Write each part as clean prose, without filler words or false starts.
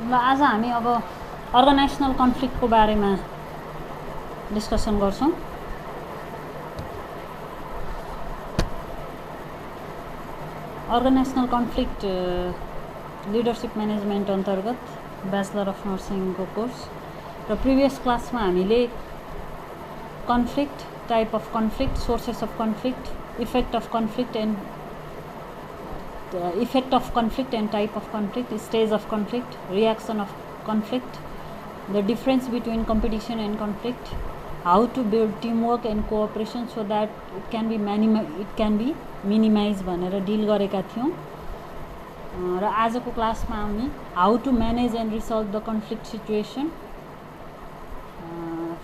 आज हामी अब अर्गनाइजेसनल कन्फ्लिक्टको बारेमा डिस्कसन गर्छौं। अर्गनाइजेसनल कन्फ्लिक्ट लिडरशिप म्यानेजमेन्ट अन्तर्गत ब्याचलर अफ नर्सिङको कोर्स र प्रिभियस क्लासमा हामीले conflict, type of conflict, sources of conflict, effect of conflict and type of conflict, stage of conflict, reaction of conflict, the difference between competition and conflict, how to build teamwork and cooperation so that it can be minimized भनेर deal गरेका थियौं। र आजको क्लासमा हामी how to manage and resolve the conflict situation,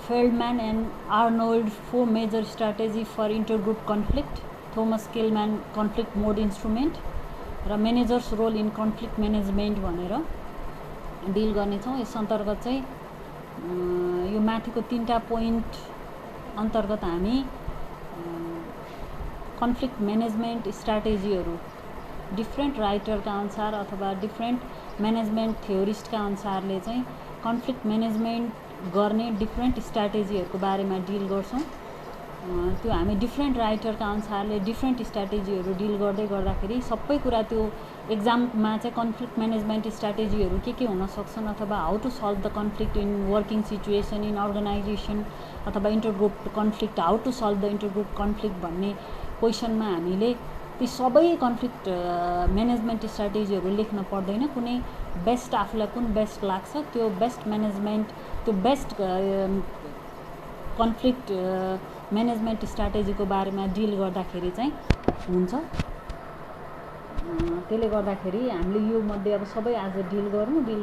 Feldman and Arnold 4 major strategy for intergroup conflict, Thomas Kilmann conflict mode instrument र managers role in conflict management भनेर deal गर्नेछौँ। यस अन्तर्गत चाहिँ यो माथिको 3टा पोइन्ट अन्तर्गत हामी कन्फ्लिक्ट म्यानेजमेन्ट स्ट्राटेजीहरू डिफ्रेन्ट राइटरका अनुसार अथवा डिफ्रेन्ट म्यानेजमेन्ट थ्योरिस्टका अनुसारले चाहिँ कन्फ्लिक्ट म्यानेजमेन्ट गर्ने डिफ्रेन्ट स्ट्राटेजीहरूको बारेमा डिल गर्छौँ। त्यो हामी डिफ्रेन्ट राइटरका अनुसारले डिफ्रेन्ट स्ट्राटेजीहरू डिल गर्दै गर्दाखेरि सबै कुरा त्यो एक्जाममा चाहिँ कन्फ्लिक्ट म्यानेजमेन्ट स्ट्राटेजीहरू के हुन सक्छन् अथवा how to solve the conflict in working situation in organisation अथवा intergroup conflict, how to solve the intergroup conflict भन्ने क्वेसनमा हामीले ती सबै कन्फ्लिक्ट म्यानेजमेन्ट स्ट्राटेजीहरू लेख्न पर्दैन। कुनै बेस्ट आफूलाई कुन बेस्ट लाग्छ त्यो बेस्ट म्यानेजमेन्ट, त्यो बेस्ट कन्फ्लिक्ट म्यानेजमेन्ट स्ट्राटेजीको बारेमा डिल गर्दाखेरि चाहिँ हुन्छ। त्यसले गर्दाखेरि हामीले यो मध्ये अब सबै आज डिल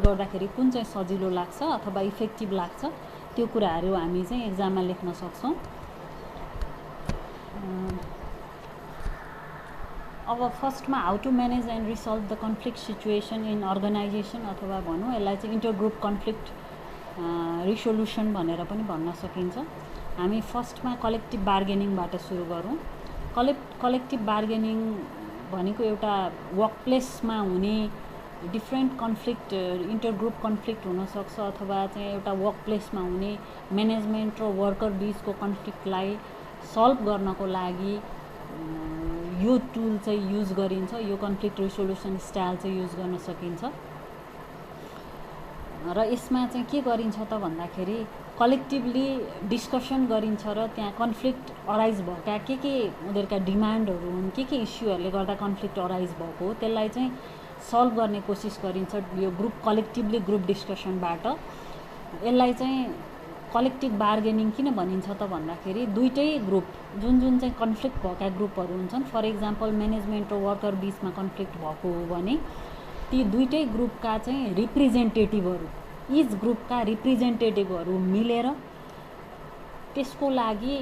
गर्दाखेरि कुन चाहिँ सजिलो लाग्छ अथवा इफेक्टिभ लाग्छ त्यो कुराहरू हामी चाहिँ एक्जाममा लेख्न सक्छौँ। अब फर्स्टमा how to manage and resolve the conflict situation in organisation अथवा भनौँ यसलाई चाहिँ इन्टरग्रुप कन्फ्लिक्ट रिसोल्युसन भनेर पनि भन्न सकिन्छ। हामी फर्स्टमा कलेक्टिभ बार्गेनिङबाट सुरु गरौँ। कलेक्टिभ बार्गेनिङ भनेको एउटा वर्कप्लेसमा हुने डिफ्रेन्ट कन्फ्लिक्ट, इन्टरग्रुप कन्फ्लिक्ट हुनसक्छ अथवा चाहिँ एउटा वर्कप्लेसमा हुने म्यानेजमेन्ट र वर्कर बिचको कन्फ्लिक्टलाई सल्भ गर्नको लागि यो टुल चाहिँ युज गरिन्छ। यो कन्फ्लिक्ट रिसोल्युसन स्टाइल चाहिँ युज गर्न सकिन्छ। र यसमा चाहिँ के गरिन्छ त भन्दाखेरि कलेक्टिभली डिस्कसन गरिन्छ र त्यहाँ कन्फ्लिक्ट अराइज भएका के उनीहरूका डिमान्डहरू हुन्, के इस्युहरूले गर्दा कन्फ्लिक्ट अराइज भएको हो त्यसलाई चाहिँ सल्भ गर्ने कोसिस गरिन्छ यो कलेक्टिभली ग्रुप डिस्कसनबाट। यसलाई चाहिँ कलेक्टिभ बार्गेनिङ किन भनिन्छ त भन्दाखेरि दुईटै ग्रुप जुन चाहिँ कन्फ्लिक्ट भएका ग्रुपहरू हुन्छन्, फर इक्जाम्पल म्यानेजमेन्ट र वर्कर बिचमा कन्फ्लिक्ट भएको हो भने ती दुईटै ग्रुपका चाहिँ रिप्रेजेन्टेटिभहरू, इच ग्रुपका रिप्रेजेन्टेटिभहरू मिलेर त्यसको लागि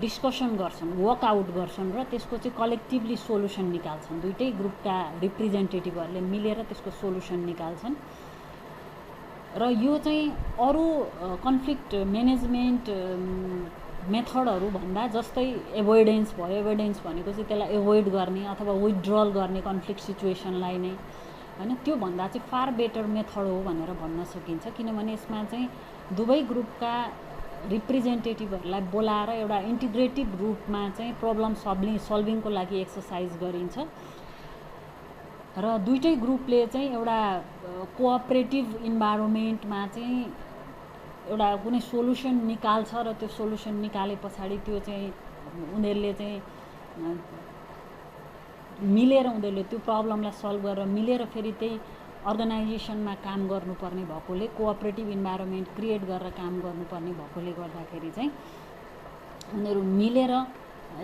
डिस्कसन गर्छन्, वर्कआउट गर्छन् र त्यसको चाहिँ कलेक्टिभली सोल्युसन निकाल्छन्। दुईटै ग्रुपका रिप्रेजेन्टेटिभहरूले मिलेर त्यसको सोल्युसन निकाल्छन्। र यो चाहिँ अरू कन्फ्लिक्ट म्यानेजमेन्ट मेथडहरू भन्दा जस्तै एभोइडेन्स भयो। एभोइडेन्स भनेको चाहिँ त्यसलाई एभोइड गर्ने अथवा विथड्रल गर्ने कन्फ्लिक्ट सिचुएसनलाई नै हैन, त्यो भन्दा चाहिँ फार बेटर मेथड हो भनेर भन्न सकिन्छ। किनभने यसमा चाहिँ दुवै ग्रुपका रिप्रेजेन्टेटिभहरूलाई बोलाएर एउटा इन्टिग्रेटिभ रूपमा चाहिँ प्रब्लम सल्भिङको लागि एक्सर्साइज गरिन्छ र दुईटै ग्रुपले चाहिँ एउटा कोअपरेटिभ इन्भाइरोमेन्टमा चाहिँ एउटा कुनै सोल्युसन निकाल्छ र त्यो सोल्युसन निकाले पछाडि त्यो चाहिँ उनीहरूले चाहिँ मिलेर उनीहरूले त्यो प्रब्लमलाई सल्भ गरेर मिलेर फेरि त्यही अर्गनाइजेसनमा काम गर्नुपर्ने भएकोले, कोअपरेटिभ इन्भाइरोमेन्ट क्रिएट गरेर काम गर्नुपर्ने भएकोले गर्दाखेरि चाहिँ उनीहरू मिलेर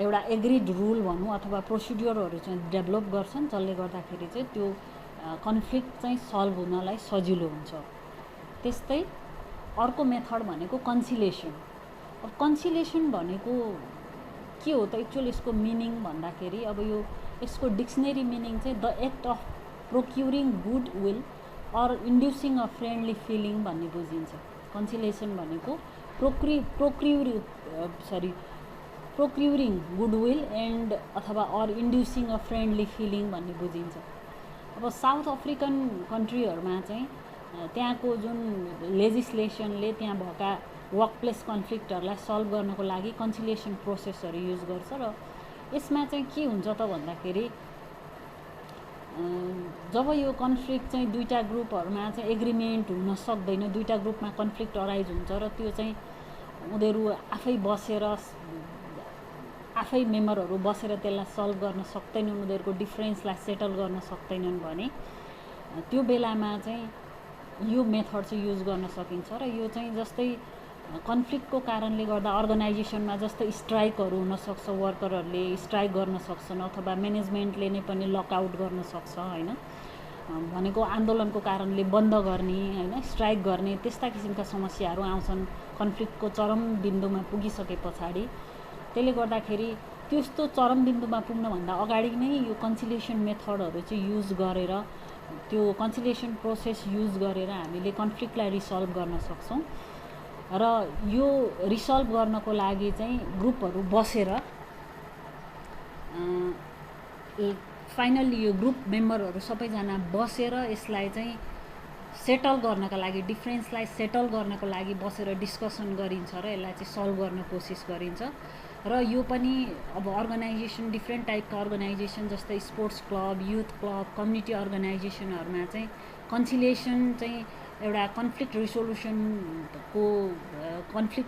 एउटा एग्रिड रुल भनौँ अथवा प्रोसिड्युरहरू चाहिँ डेभलप गर्छन्, जसले गर्दाखेरि चाहिँ त्यो कन्फ्लिक्ट चाहिँ सल्भ हुनलाई सजिलो हुन्छ। त्यस्तै अर्को मेथड भनेको कन्सिलेसन। अब कन्सिलेसन भनेको के हो त एक्चुअली यसको मिनिङ भन्दाखेरि अब यो यसको डिक्सनरी मिनिङ चाहिँ the act of procuring good will or inducing a friendly feeling भन्ने बुझिन्छ। कन्सिलेसन भनेको प्रोक्युरिङ गुड विल एन्ड अथवा or inducing a friendly feeling भन्ने बुझिन्छ। अब साउथ अफ्रिकन कन्ट्रीहरूमा चाहिँ त्यहाँको जुन लेजिस्लेसनले त्यहाँ भएका वर्कप्लेस कन्फ्लिक्टहरूलाई सल्भ गर्नको लागि कन्सिलिएसन प्रोसेसहरू युज गर्छ। र यसमा चाहिँ के हुन्छ त भन्दाखेरि जब यो कन्फ्लिक्ट चाहिँ दुईवटा ग्रुपहरूमा चाहिँ एग्रिमेन्ट हुन सक्दैन, दुईवटा ग्रुपमा कन्फ्लिक्ट अराइज हुन्छ र त्यो चाहिँ उनीहरू आफै बसेर आफै मेम्बरहरू बसेर त्यसलाई सल्भ गर्न सक्दैनन्, उनीहरूको डिफ्रेन्सलाई सेटल गर्न सक्दैनन् भने त्यो बेलामा चाहिँ यो मेथड चाहिँ युज गर्न सकिन्छ। र यो चाहिँ जस्तै कन्फ्लिक्टको कारणले गर्दा अर्गनाइजेसनमा जस्तै स्ट्राइकहरू हुनसक्छ, वर्करहरूले स्ट्राइक गर्न सक्छन् अथवा म्यानेजमेन्टले नै पनि लकआउट गर्न सक्छ होइन, भनेको आन्दोलनको कारणले बन्द गर्ने होइन, स्ट्राइक गर्ने, त्यस्ता किसिमका समस्याहरू आउँछन् कन्फ्लिक्टको चरम बिन्दुमा पुगिसके पछाडि। त्यसले गर्दाखेरि त्यस्तो चरम बिन्दुमा पुग्नभन्दा अगाडि नै यो कन्सिलिएसन मेथडहरू चाहिँ युज गरेर, त्यो कन्सिलिएसन प्रोसेस युज गरेर हामीले कन्फ्लिक्टलाई रिसल्भ गर्न सक्छौँ। र यो रिसल्भ गर्नको लागि चाहिँ ग्रुपहरू बसेर फाइनल्ली यो ग्रुप मेम्बरहरू सबैजना बसेर यसलाई चाहिँ सेटल गर्नका लागि, डिफ्रेन्सलाई सेटल गर्नको लागि बसेर डिस्कसन गरिन्छ र यसलाई चाहिँ सल्भ गर्न कोसिस गरिन्छ। र यो पनि अब अर्गनाइजेसन, डिफ्रेन्ट टाइपका अर्गनाइजेसन जस्तै sports club, youth club, community अर्गनाइजेसनहरूमा चाहिँ कन्सिलिएसन चाहिँ एउटा कन्फ्लिक्ट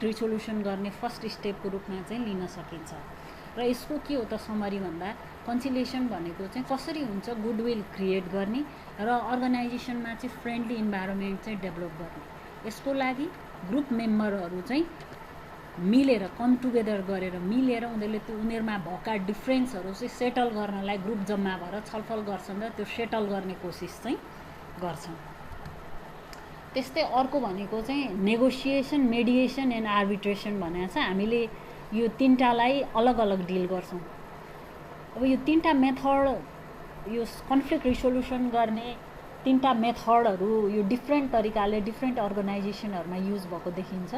रिसोल्युसन गर्ने फर्स्ट स्टेपको रूपमा चाहिँ लिन सकिन्छ। र यसको के हो त समरी भन्दा, कन्सिलिएसन भनेको चाहिँ कसरी हुन्छ गुडविल क्रिएट गर्ने र अर्गनाइजेसनमा चाहिँ फ्रेन्डली इन्भाइरोमेन्ट चाहिँ डेभलप गर्ने। यसको लागि ग्रुप मेम्बरहरू चाहिँ मिलेर, कम टुगेदर गरेर मिलेर उनीहरूमा भएका डिफ्रेन्सहरू चाहिँ सेटल गर्नलाई ग्रुप जम्मा भएर छलफल गर्छन् र त्यो सेटल गर्ने कोसिस चाहिँ गर्छन्। त्यस्तै अर्को भनेको चाहिँ नेगोसिएसन, मेडिएसन एन्ड आर्बिट्रेसन भनेको छ। हामीले यो तिनटालाई अलग अलग डिल गर्छौँ। अब यो तिनटा मेथड, यो कन्फ्लिक्ट रिसोल्युसन गर्ने तिनटा मेथडहरू यो डिफ्रेन्ट तरिकाले डिफ्रेन्ट अर्गनाइजेसनहरूमा युज भएको देखिन्छ।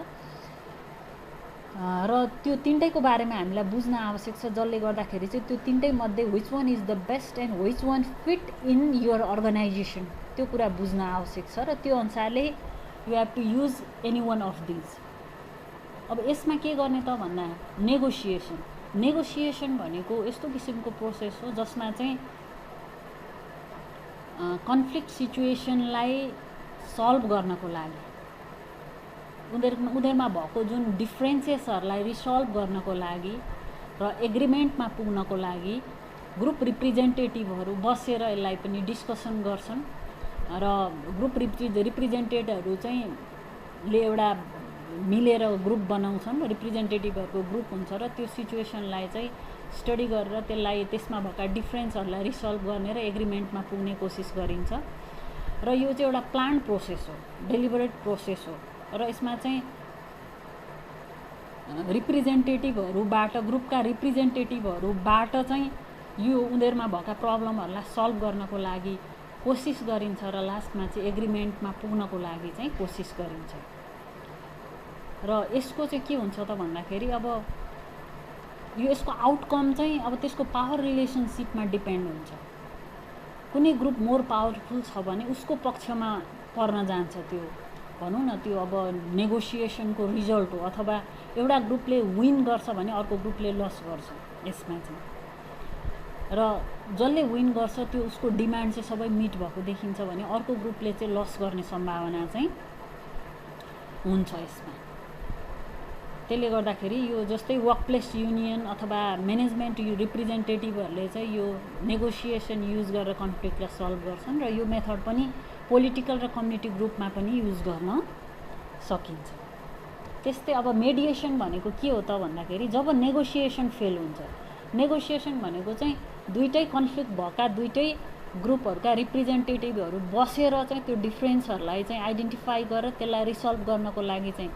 र त्यो तिनटैको बारेमा हामीलाई बुझ्न आवश्यक छ, जसले गर्दाखेरि चाहिँ त्यो तिनटै मध्ये which one is the best and which one fit in your organisation, त्यो कुरा बुझ्न आवश्यक छ। र त्यो अनुसारले you have to use any one of these. अब यसमा के गर्ने त भन्दा, नेगोसिएसन भनेको यस्तो किसिमको प्रोसेस हो जसमा चाहिँ कन्फ्लिक्ट सिचुएसनलाई सल्भ गर्नको लागि, उनीहरूमा भएको जुन डिफ्रेन्सेसहरूलाई रिसल्भ गर्नको लागि र एग्रिमेन्टमा पुग्नको लागि ग्रुप रिप्रेजेन्टेटिभहरू बसेर यसलाई पनि डिस्कसन गर्छन्। र ग्रुप रिप्रेजेन्टेटिभहरू चाहिँ एउटा मिलेर ग्रुप बनाउँछन्, रिप्रेजेन्टेटिभहरूको ग्रुप हुन्छ र त्यो सिचुएसनलाई चाहिँ स्टडी गरेर त्यसमा भएका डिफ्रेन्सहरूलाई रिसल्भ गर्ने र एग्रिमेन्टमा पुग्ने कोसिस गरिन्छ। र यो चाहिँ एउटा प्लान्ड प्रोसेस हो, डेलिबरेट प्रोसेस हो। र यसमा चाहिँ रिप्रेजेन्टेटिभहरूबाट, ग्रुपका रिप्रेजेन्टेटिभहरूबाट चाहिँ यो उनीहरूमा भएका प्रब्लमहरूलाई सल्भ गर्नको लागि कोसिस गरिन्छ र लास्टमा चाहिँ एग्रिमेन्टमा पुग्नको लागि चाहिँ कोसिस गरिन्छ। र यसको चाहिँ के हुन्छ त भन्दाखेरि, अब यसको आउटकम चाहिँ अब त्यसको पावर रिलेसनसिपमा डिपेन्ड हुन्छ। कुनै ग्रुप मोर पावरफुल छ भने उसको पक्षमा पर्न जान्छ त्यो, भनौँ न त्यो अब नेगोसिएसनको रिजल्ट हो। अथवा एउटा ग्रुपले विन गर्छ भने अर्को ग्रुपले लस गर्छ यसमा चाहिँ। र जसले विन गर्छ त्यो उसको डिमान्ड चाहिँ सबै मिट भएको देखिन्छ भने अर्को ग्रुपले चाहिँ लस गर्ने सम्भावना चाहिँ हुन्छ यसमा। त्यसले गर्दाखेरि यो जस्तै वर्कप्लेस युनियन अथवा म्यानेजमेन्ट रिप्रेजेन्टेटिभहरूले चाहिँ यो नेगोसिएसन युज गरेर कन्फ्लिक्टलाई सल्भ गर्छन्। र यो मेथड पनि पोलिटिकल र कम्युनिटी ग्रुपमा पनि युज गर्न सकिन्छ। त्यस्तै अब मेडिएसन भनेको के हो त भन्दाखेरि, जब नेगोसिएसन फेल हुन्छ, नेगोसिएसन भनेको चाहिँ दुईटै कन्फ्लिक्ट भएका दुईटै ग्रुपहरूका रिप्रेजेन्टेटिभहरू बसेर चाहिँ त्यो डिफ्रेन्सहरूलाई चाहिँ आइडेन्टिफाई गरेर त्यसलाई रिसल्भ गर्नको लागि चाहिँ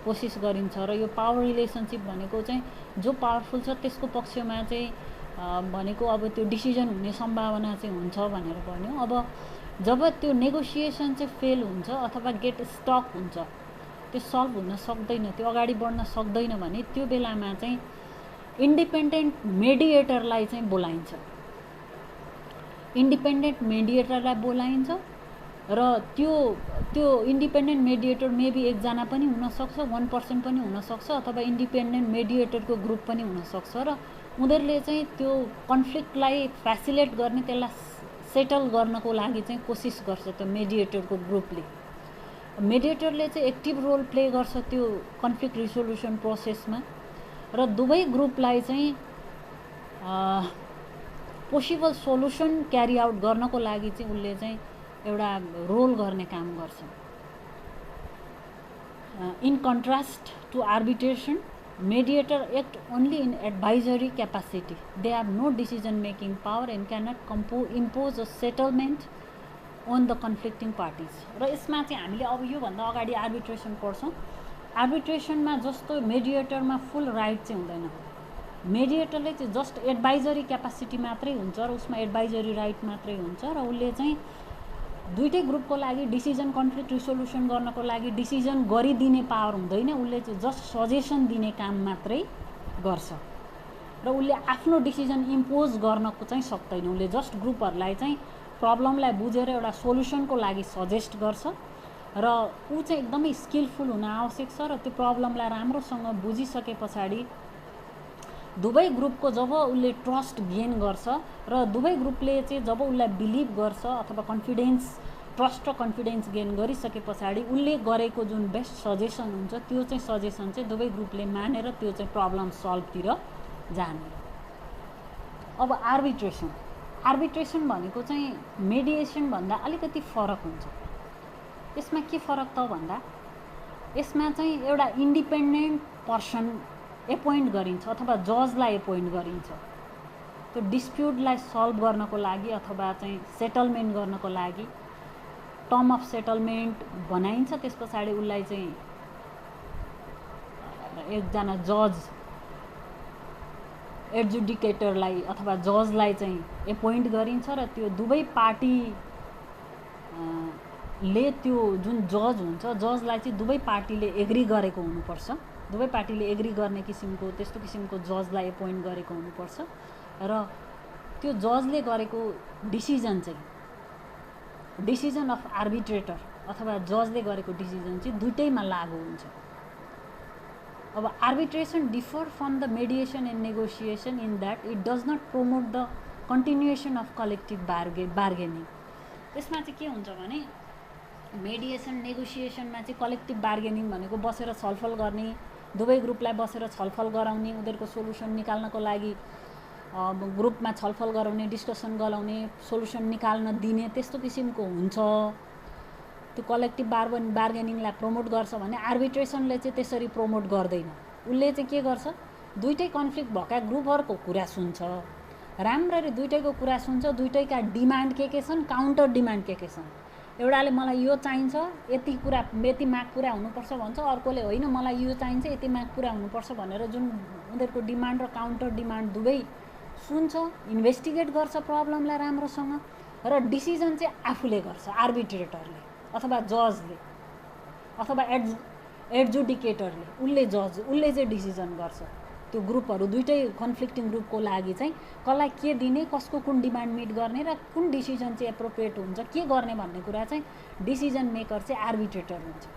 कोसिस गरिन्छ। र यो पावर रिलेसनसिप भनेको चाहिँ जो पावरफुल छ त्यसको पक्षमा चाहिँ भनेको अब त्यो डिसिजन हुने सम्भावना चाहिँ हुन्छ भनेर भन्यो। अब जब त्यो नेगोसिएसन चाहिँ फेल हुन्छ अथवा गेट स्टक हुन्छ, त्यो सल्भ हुन सक्दैन, त्यो अगाडि बढ्न सक्दैन भने त्यो बेलामा चाहिँ इन्डिपेन्डेन्ट मेडिएटरलाई चाहिँ बोलाइन्छ। इन्डिपेन्डेन्ट मेडिएटरलाई बोलाइन्छ र त्यो त्यो इन्डिपेन्डेन्ट मेडिएटर मेबी एकजना पनि हुनसक्छ, 1% पनि हुनसक्छ, अथवा इन्डिपेन्डेन्ट मेडिएटरको ग्रुप पनि हुनसक्छ। र उनीहरूले चाहिँ त्यो कन्फ्लिक्टलाई फेसिलिटेट गर्ने, त्यसलाई सेटल गर्नको लागि चाहिँ कोसिस गर्छ त्यो मेडिएटरको ग्रुपले। मेडिएटरले चाहिँ एक्टिभ रोल प्ले गर्छ त्यो कन्फ्लिक्ट रिसोल्युसन प्रोसेसमा। र दुवै ग्रुपलाई चाहिँ पोसिबल सोल्युसन क्यारी आउट गर्नको लागि चाहिँ उसले चाहिँ एउटा रोल गर्ने काम गर्छ। In contrast to arbitration, mediator act only in advisory capacity. They have no decision making power and cannot impose a settlement on the conflicting parties. र यसमा चाहिँ हामीले अब योभन्दा अगाडि आर्बिट्रेसन पढ्छौँ। आर्बिट्रेसनमा जस्तो मेडिएटरमा फुल राइट चाहिँ हुँदैन। मेडिएटरले चाहिँ जस्ट एडभाइजरी क्यापासिटी मात्रै हुन्छ र उसमा एडभाइजरी राइट मात्रै हुन्छ र उसले चाहिँ दुईटै ग्रुपको लागि डिसिजन कन्फ्लिक्ट रिसोल्युसन गर्नको लागि डिसिजन गरिदिने पावर हुँदैन। उसले चाहिँ जस्ट सजेसन दिने काम मात्रै गर्छ र उसले आफ्नो डिसिजन इम्पोज गर्नको चाहिँ सक्दैन। उसले जस्ट ग्रुपहरूलाई चाहिँ प्रब्लमलाई बुझेर एउटा सोल्युसनको लागि सजेस्ट गर्छ र ऊ चाहिँ एकदमै स्किलफुल हुन आवश्यक छ र त्यो प्रब्लमलाई राम्रोसँग बुझिसके पछाडि दुवै ग्रुपको जब उसले ट्रस्ट गेन गर्छ र दुवै ग्रुपले चाहिँ जब उसलाई बिलिभ गर्छ अथवा ट्रस्ट र कन्फिडेन्स गेन गरिसके पछाडि उसले गरेको जुन बेस्ट सजेसन हुन्छ त्यो चाहिँ सजेसन चाहिँ दुवै ग्रुपले मानेर त्यो चाहिँ प्रब्लम सल्भतिर जाने। अब आर्बिट्रेसन भनेको चाहिँ मेडिएसन भन्दा अलिकति फरक हुन्छ। यसमा के फरक त भन्दा यसमा चाहिँ एउटा इन्डिपेन्डेन्ट पर्सन एपोइन्ट गरिन्छ अथवा जजलाई एपोइन्ट गरिन्छ त्यो डिस्प्युटलाई सल्भ गर्नको लागि अथवा चाहिँ सेटलमेन्ट गर्नको लागि। टर्म अफ सेटलमेन्ट बनाइन्छ, त्यस पछाडि उसलाई चाहिँ एकजना जज एडजुडिकेटरलाई अथवा जजलाई चाहिँ एपोइन्ट गरिन्छ र त्यो दुवै पार्टीले त्यो जुन जज हुन्छ जजलाई चाहिँ दुवै पार्टीले एग्री गरेको हुनुपर्छ। दुवै पार्टीले एग्री गर्ने किसिमको त्यस्तो किसिमको जजलाई एपोइन्ट गरेको हुनुपर्छ र त्यो जजले गरेको डिसिजन अफ आर्बिट्रेटर अथवा जजले गरेको डिसिजन चाहिँ दुईटैमा लागू हुन्छ। अब arbitration differ from the mediation and negotiation in that it does not promote the continuation of collective bargaining. यसमा चाहिँ के हुन्छ भने मेडिएसन नेगोसिएसनमा चाहिँ कलेक्टिभ बार्गेनिङ भनेको बसेर छलफल गर्ने, दुवै ग्रुपलाई बसेर छलफल गराउने, उनीहरूको सोल्युसन निकाल्नको लागि ग्रुपमा छलफल गराउने, डिस्कसन गराउने, सोल्युसन निकाल्न दिने, त्यस्तो किसिमको हुन्छ। त्यो कलेक्टिभ बार्गेनिङलाई प्रमोट गर्छ भने आर्बिट्रेसनले चाहिँ त्यसरी प्रमोट गर्दैन। उसले चाहिँ के गर्छ, दुईटै कन्फ्लिक्ट भएका ग्रुपहरूको कुरा सुन्छ, राम्ररी दुईटैको कुरा सुन्छ, दुईटैका डिमान्ड के छन्, काउन्टर डिमान्ड के छन्। एउटाले मलाई यो चाहिन्छ, यति माग पुरा हुनुपर्छ भन्छ, अर्कोले होइन मलाई यो चाहिन्छ, यति माग पुरा हुनुपर्छ भनेर जुन उनीहरूको डिमान्ड र काउन्टर डिमान्ड दुवै सुन्छ, इन्भेस्टिगेट गर्छ प्रब्लमलाई राम्रोसँग र डिसिजन चाहिँ आफूले गर्छ, आर्बिट्रेटरले अथवा जजले अथवा एडजुडिकेटरले, उसले चाहिँ डिसिजन गर्छ। त्यो ग्रुपहरू दुईटै कन्फ्लिक्टिङ ग्रुपको लागि चाहिँ कसलाई के दिने, कसको कुन डिमान्ड मिट गर्ने र कुन डिसिजन चाहिँ एप्रोप्रिएट हुन्छ, के गर्ने भन्ने कुरा चाहिँ डिसिजन मेकर चाहिँ आर्बिट्रेटर हुन्छ।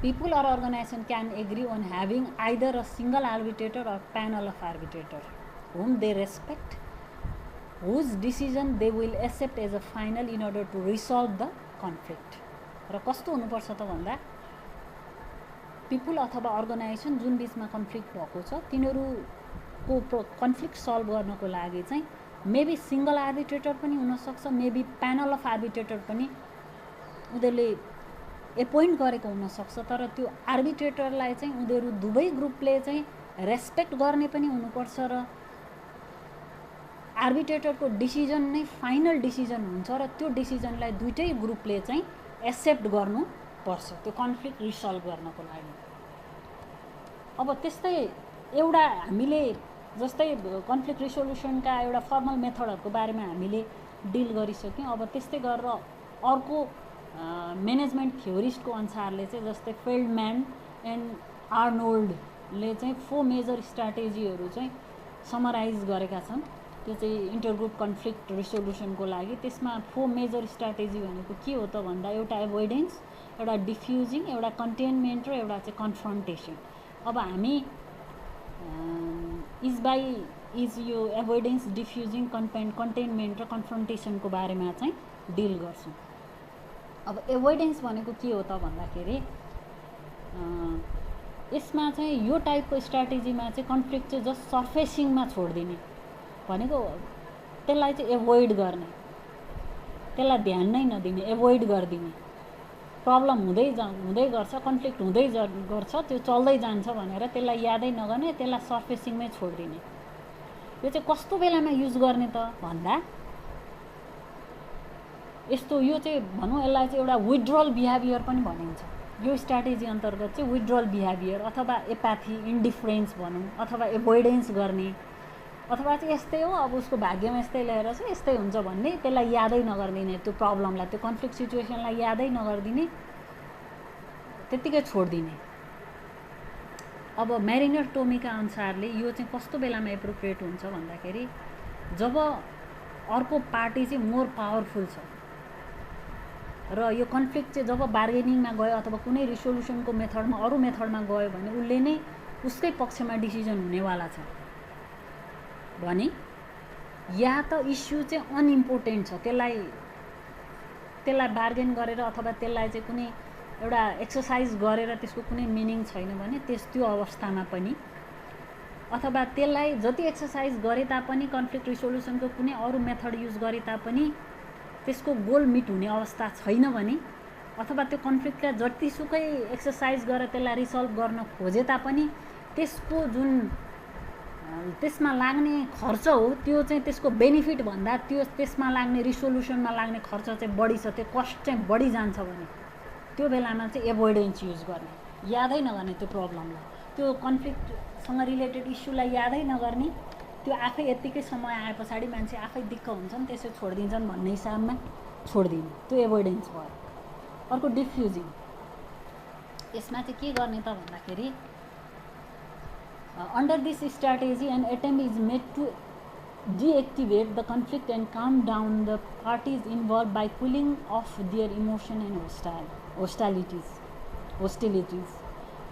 People or organization can agree on having either a single arbitrator or panel of arbitrators whom they respect, whose decision they will accept as a final in order to resolve the conflict. र कस्तो हुनुपर्छ त भन्दा people अथवा organisation जुन बिचमा conflict भएको छ तिनीहरूको कन्फ्लिक्ट सल्भ गर्नको लागि चाहिँ मेबी सिंगल आर्बिट्रेटर पनि हुनसक्छ, मेबी प्यानल अफ आर्बिट्रेटर पनि उनीहरूले एपोइन्ट गरेको हुनसक्छ। तर त्यो आर्बिट्रेटरलाई चाहिँ उनीहरू दुवै ग्रुपले चाहिँ रेस्पेक्ट गर्ने पनि हुनुपर्छ र आर्बिट्रेटरको डिसिजन नै फाइनल डिसिजन हुन्छ र त्यो डिसिजनलाई दुईटै ग्रुपले चाहिँ एक्सेप्ट गर्नुपर्छ त्यो कन्फ्लिक्ट रिसल्भ गर्नको लागि। अब त्यस्तै एउटा हामीले जस्तै कन्फ्लिक्ट रिसोल्युसनका एउटा फर्मल मेथडहरूको बारेमा हामीले डिल गरिसक्यौँ। अब त्यस्तै गरेर अर्को म्यानेजमेन्ट थ्योरिस्टको अनुसारले चाहिँ जस्तै फेल्डम्यान एन्ड आर्नोल्डले चाहिँ 4 मेजर स्ट्राटेजीहरू चाहिँ समराइज गरेका छन्। त्यो चाहिँ इन्टरग्रुप कन्फ्लिक्ट रिसोल्युसनको लागि। त्यसमा 4 मेजर स्ट्राटेजी भनेको के हो त भन्दा एउटा एभोइडेन्स, एउटा डिफ्युजिङ, एउटा कन्टेनमेन्ट र एउटा चाहिँ कन्फ्रन्टेसन। अब हामी इज यो एभोइडेन्स, डिफ्युजिङ, कन्टेनमेन्ट र कन्फ्रन्टेसनको बारेमा चाहिँ डिल गर्छौँ। अब एभोइडेन्स भनेको के हो त भन्दाखेरि यसमा चाहिँ यो टाइपको स्ट्राटेजीमा चाहिँ कन्फ्लिक्ट चाहिँ जस्ट सर्फेसिङमा छोडिदिने भनेको, त्यसलाई चाहिँ एभोइड गर्ने, त्यसलाई ध्यान नै नदिने, एभोइड गरिदिने। प्रब्लम हुँदै गर्छ, कन्फ्लिक्ट हुँदै गर्छ, त्यो चल्दै जान्छ भनेर त्यसलाई यादै नगर्ने, त्यसलाई सर्फेसिङमै छोडिदिने। यो चाहिँ कस्तो बेलामा युज गर्ने त भन्दा यस्तो, यो चाहिँ भनौँ यसलाई चाहिँ एउटा विथड्रल बिहेभियर पनि भनिन्छ। यो स्ट्राटेजी अन्तर्गत चाहिँ विथड्रल बिहेभियर अथवा एपाथी, इन्डिफरेन्स भनौँ, अथवा एभोइडेन्स गर्ने, अथवा चाहिँ यस्तै हो, अब उसको भाग्यमा यस्तै ल्याएर चाहिँ यस्तै हुन्छ भन्ने, त्यसलाई यादै नगरिदिने, त्यो प्रब्लमलाई, त्यो कन्फ्लिक्ट सिचुएसनलाई यादै नगरिदिने, त्यत्तिकै छोडिदिने। अब म्यारिनर टोमीका अनुसारले यो चाहिँ कस्तो बेलामा एप्रोप्रिएट हुन्छ भन्दाखेरि जब अर्को पार्टी चाहिँ मोर पावरफुल छ र यो कन्फ्लिक्ट चाहिँ जब बार्गेनिङमा गयो अथवा कुनै रिसोल्युसनको मेथडमा, अरू मेथडमा गयो भने उसले नै उसकै पक्षमा डिसिजन हुनेवाला छ भने, या त इस्यु चाहिँ अनइम्पोर्टेन्ट छ, त्यसलाई बार्गेन गरेर अथवा त्यसलाई चाहिँ कुनै एउटा एक्सर्साइज गरेर त्यसको कुनै मिनिङ छैन भने त्यो अवस्थामा पनि, अथवा त्यसलाई जति एक्सर्साइज गरे तापनि, कन्फ्लिक्ट रिसोल्युसनको कुनै अरू मेथड युज गरे तापनि त्यसको गोल मिट हुने अवस्था छैन भने, अथवा त्यो कन्फ्लिक्टलाई जतिसुकै एक्सर्साइज गरेर त्यसलाई रिसल्भ गर्न खोजे तापनि त्यसको जुन त्यसमा लाग्ने खर्च हो त्यो चाहिँ त्यसको बेनिफिट भन्दा त्यसमा लाग्ने रिसोल्युसनमा लाग्ने खर्च चाहिँ बढी छ, त्यो कस्ट चाहिँ बढी जान्छ भने त्यो बेलामा चाहिँ एभोइडेन्स युज गर्ने, यादै नगर्ने त्यो प्रब्लमलाई, त्यो कन्फ्लिक्टसँग रिलेटेड इस्युलाई यादै नगर्ने, त्यो आफै यत्तिकै समय आए पछाडि मान्छे आफै दिक्क हुन्छन् त्यसो छोडिदिन्छन् भन्ने हिसाबमा छोडिदिने, त्यो एभोइडेन्स भयो। अर्को डिफ्युजिङ, यसमा चाहिँ के गर्ने त भन्दाखेरि under this strategy an attempt is made to deactivate the conflict and calm down the parties involved by cooling off their emotion and hostilities।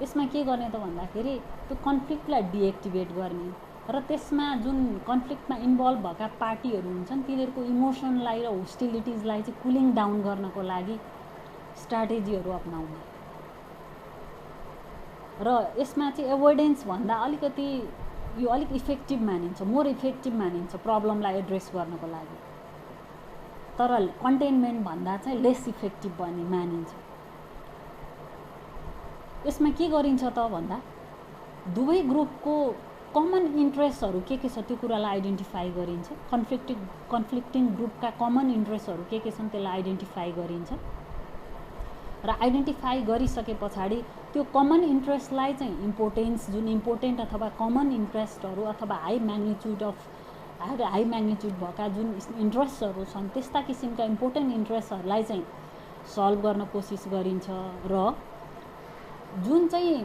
यसमा के गर्ने त भन्दाखेरि त्यो कन्फ्लिक्टलाई डिएक्टिभेट गर्ने र त्यसमा जुन कन्फ्लिक्टमा इन्भल्भ भएका पार्टीहरू हुन्छन् तिनीहरूको इमोसनलाई र होस्टिलिटिजलाई चाहिँ कुलिङ डाउन गर्नको लागि स्ट्राटेजीहरू अपनाउने। र यसमा चाहिँ एभोइडेन्स भन्दा अलिकति यो अलिक इफेक्टिभ मानिन्छ, मोर इफेक्टिभ मानिन्छ प्रब्लमलाई एड्रेस गर्नको लागि, तर कन्टेनमेन्ट भन्दा चाहिँ लेस इफेक्टिभ भन्ने मानिन्छ। यसमा के गरिन्छ त भन्दा दुवै ग्रुपको कमन इन्ट्रेस्टहरू के छ त्यो कुरालाई आइडेन्टिफाई गरिन्छ, कन्फ्लिक्टिङ ग्रुपका कमन इन्ट्रेस्टहरू के छन् त्यसलाई आइडेन्टिफाई गरिन्छ र आइडेन्टिफाई गरिसके पछाडि त्यो कमन इन्ट्रेस्टलाई चाहिँ इम्पोर्टेन्स, जुन इम्पोर्टेन्ट अथवा कमन इन्ट्रेस्टहरू अथवा हाई म्याग्निट्युड भएका जुन इन्ट्रेस्टहरू छन् त्यस्ता किसिमका इम्पोर्टेन्ट इन्ट्रेस्टहरूलाई चाहिँ सल्भ गर्न कोसिस गरिन्छ र जुन चाहिँ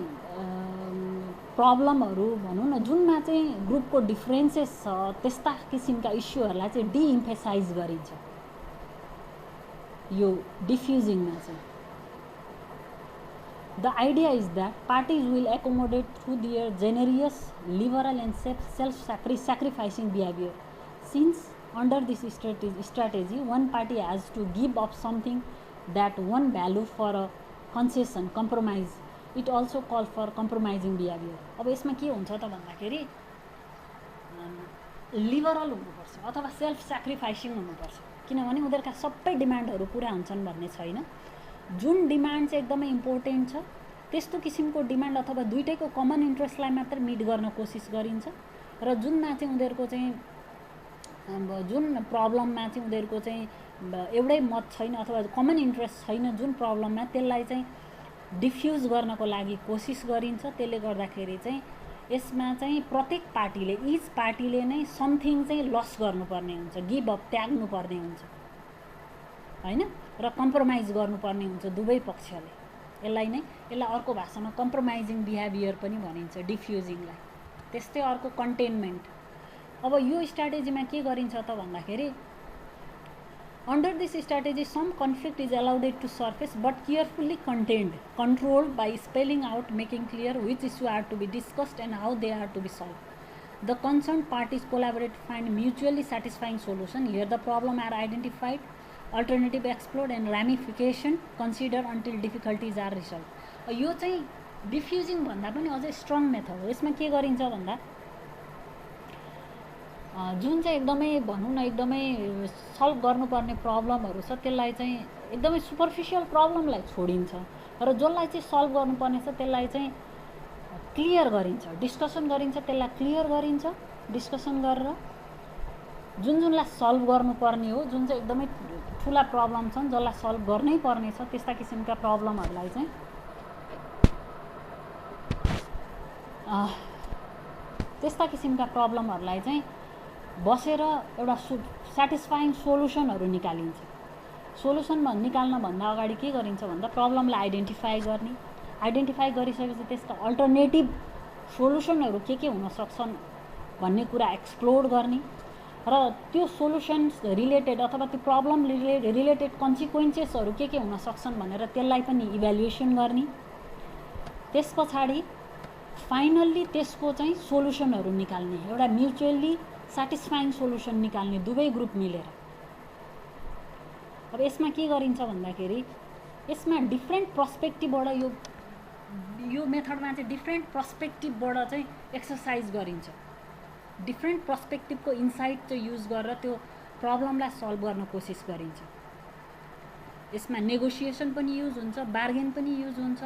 प्रब्लमहरू भनौँ न जुनमा चाहिँ ग्रुपको डिफ्रेन्सेस छ त्यस्ता किसिमका इस्युहरूलाई चाहिँ डिइम्फेसाइज गरिन्छ यो डिफ्युजिङमा चाहिँ। The idea is that parties will accommodate through their generous, liberal and self-sacrificing behavior. Since under this strategy, one party has to give up something that one value for a concession, compromise. It also calls for compromising behavior. अब यसमा के हुन्छ त भन्दाखेरि liberal हुनुपर्छ अथवा self स्याक्रिफाइसिङ हुनुपर्छ, किनभने उनीहरूका सबै डिमान्डहरू पुरा हुन्छन् भन्ने छैन। जुन डिमान्ड चाहिँ एकदमै इम्पोर्टेन्ट छ त्यस्तो किसिमको डिमान्ड अथवा दुईटैको कमन इन्ट्रेस्टलाई मात्र मिट गर्न कोसिस गरिन्छ र जुनमा चाहिँ उनीहरूको चाहिँ जुन प्रब्लममा चाहिँ उनीहरूको चाहिँ एउटै मत छैन अथवा कमन इन्ट्रेस्ट छैन जुन प्रब्लममा त्यसलाई चाहिँ डिफ्युज गर्नको लागि कोसिस गरिन्छ। त्यसले गर्दाखेरि चाहिँ यसमा चाहिँ प्रत्येक पार्टीले इच पार्टीले नै समथिङ चाहिँ लस गर्नुपर्ने हुन्छ, गिभ अप त्याग्नुपर्ने हुन्छ हैन, र कम्प्रोमाइज गर्नुपर्ने हुन्छ दुवै पक्षले। यसलाई अर्को भाषामा कम्प्रोमाइजिङ बिहेभियर पनि भनिन्छ डिफ्युजिङलाई। त्यस्तै अर्को कन्टेनमेन्ट, अब यो स्ट्राटेजीमा के गरिन्छ त भन्दाखेरि Under this strategy, some conflict is allowed to surface but carefully contained, controlled by spelling out, making clear which issues are to be discussed and how they are to be solved. The concerned parties collaborate to find mutually satisfying solution. Here the problem are identified, alternative explored and ramification considered until difficulties are resolved. यो चाहिँ डिफ्युजिङ भन्दा पनि अझै strong method हो। यसमा के गरिन्छ भन्दा जुन चाहिँ एकदमै भनौँ न एकदमै सल्भ गर्नुपर्ने प्रब्लमहरू छ त्यसलाई चाहिँ एकदमै सुपरफिसियल प्रब्लमलाई छोडिन्छ र जसलाई चाहिँ सल्भ गर्नुपर्ने छ त्यसलाई चाहिँ क्लियर गरिन्छ, डिस्कसन गरिन्छ, त्यसलाई क्लियर गरिन्छ डिस्कसन गरेर जुनलाई सल्भ गर्नुपर्ने हो, जुन चाहिँ एकदमै ठुला प्रब्लम छन् जसलाई सल्भ गर्नै पर्ने छ त्यस्ता किसिमका प्रब्लमहरूलाई चाहिँ बसेर एउटा सेटिस्फाइङ सोलुसनहरू निकालिन्छ। सोलुसन निकाल्न भन्दा अगाडि के गरिन्छ भन्दा प्रब्लमलाई आइडेन्टिफाई गरिसकेपछि त्यसका अल्टरनेटिभ सोलुसनहरू के हुन सक्छन् भन्ने कुरा एक्सप्लोर गर्ने र त्यो सोलुसन्स रिलेटेड अथवा त्यो प्रब्लम रिलेटेड कन्सिक्वेन्सेसहरू के हुन सक्छन् भनेर त्यसलाई पनि इभ्यालुएसन गर्ने। त्यस पछाडि फाइनल्ली त्यसको चाहिँ सोलुसनहरू निकाल्ने, एउटा म्युचुअली सेटिस्फाइङ सोलुसन निकाल्ने दुवै ग्रुप मिलेर। अब यसमा के गरिन्छ भन्दाखेरि यसमा डिफ्रेन्ट पर्सपेक्टिभबाट यो मेथडमा चाहिँ डिफ्रेन्ट पर्सपेक्टिभबाट चाहिँ एक्सर्साइज गरिन्छ। डिफ्रेन्ट पर्सपेक्टिभको इन्साइट चाहिँ युज गरेर त्यो प्रब्लमलाई सल्भ गर्न कोसिस गरिन्छ। यसमा नेगोसिएसन पनि युज हुन्छ, बार्गेन पनि युज हुन्छ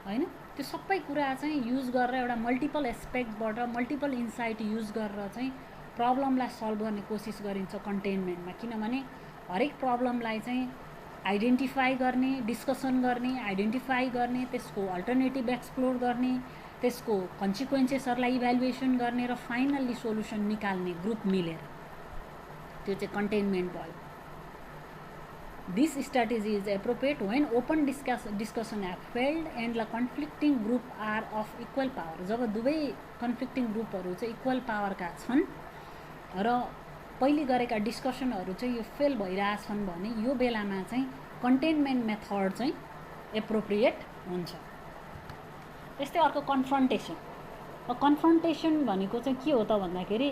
हैन। त्यो सबै कुरा चाहिँ युज गरेर एउटा मल्टिपल एस्पेक्टबाट मल्टिपल इन्साइट युज गरेर चाहिँ प्रब्लमलाई सल्भ गर्ने कोसिस गरिन्छ कन्टेनमेन्टमा। किनभने हरेक प्रब्लमलाई चाहिँ आइडेन्टिफाई गर्ने, डिस्कसन गर्ने, आइडेन्टिफाई गर्ने, त्यसको अल्टरनेटिभ एक्सप्लोर गर्ने, त्यसको कन्सिक्वेन्सेसहरूलाई इभ्यालुएसन गर्ने र फाइनल्ली सोलुसन निकाल्ने ग्रुप मिलेर, त्यो चाहिँ कन्टेनमेन्ट भयो। This strategy is appropriate when open discussion have failed and the conflicting group are of equal power. जब दुवै कन्फ्लिक्टिङ ग्रुपहरू चाहिँ इक्वल पावरका छन् र पहिले गरेका डिस्कसनहरू चाहिँ यो फेल भइरहेछन् भने यो बेलामा चाहिँ कन्टेनमेन्ट मेथड चाहिँ एप्रोप्रिएट हुन्छ। त्यस्तै अर्को कन्फ्रन्टेसन। कन्फ्रन्टेसन भनेको चाहिँ के हो त भन्दाखेरि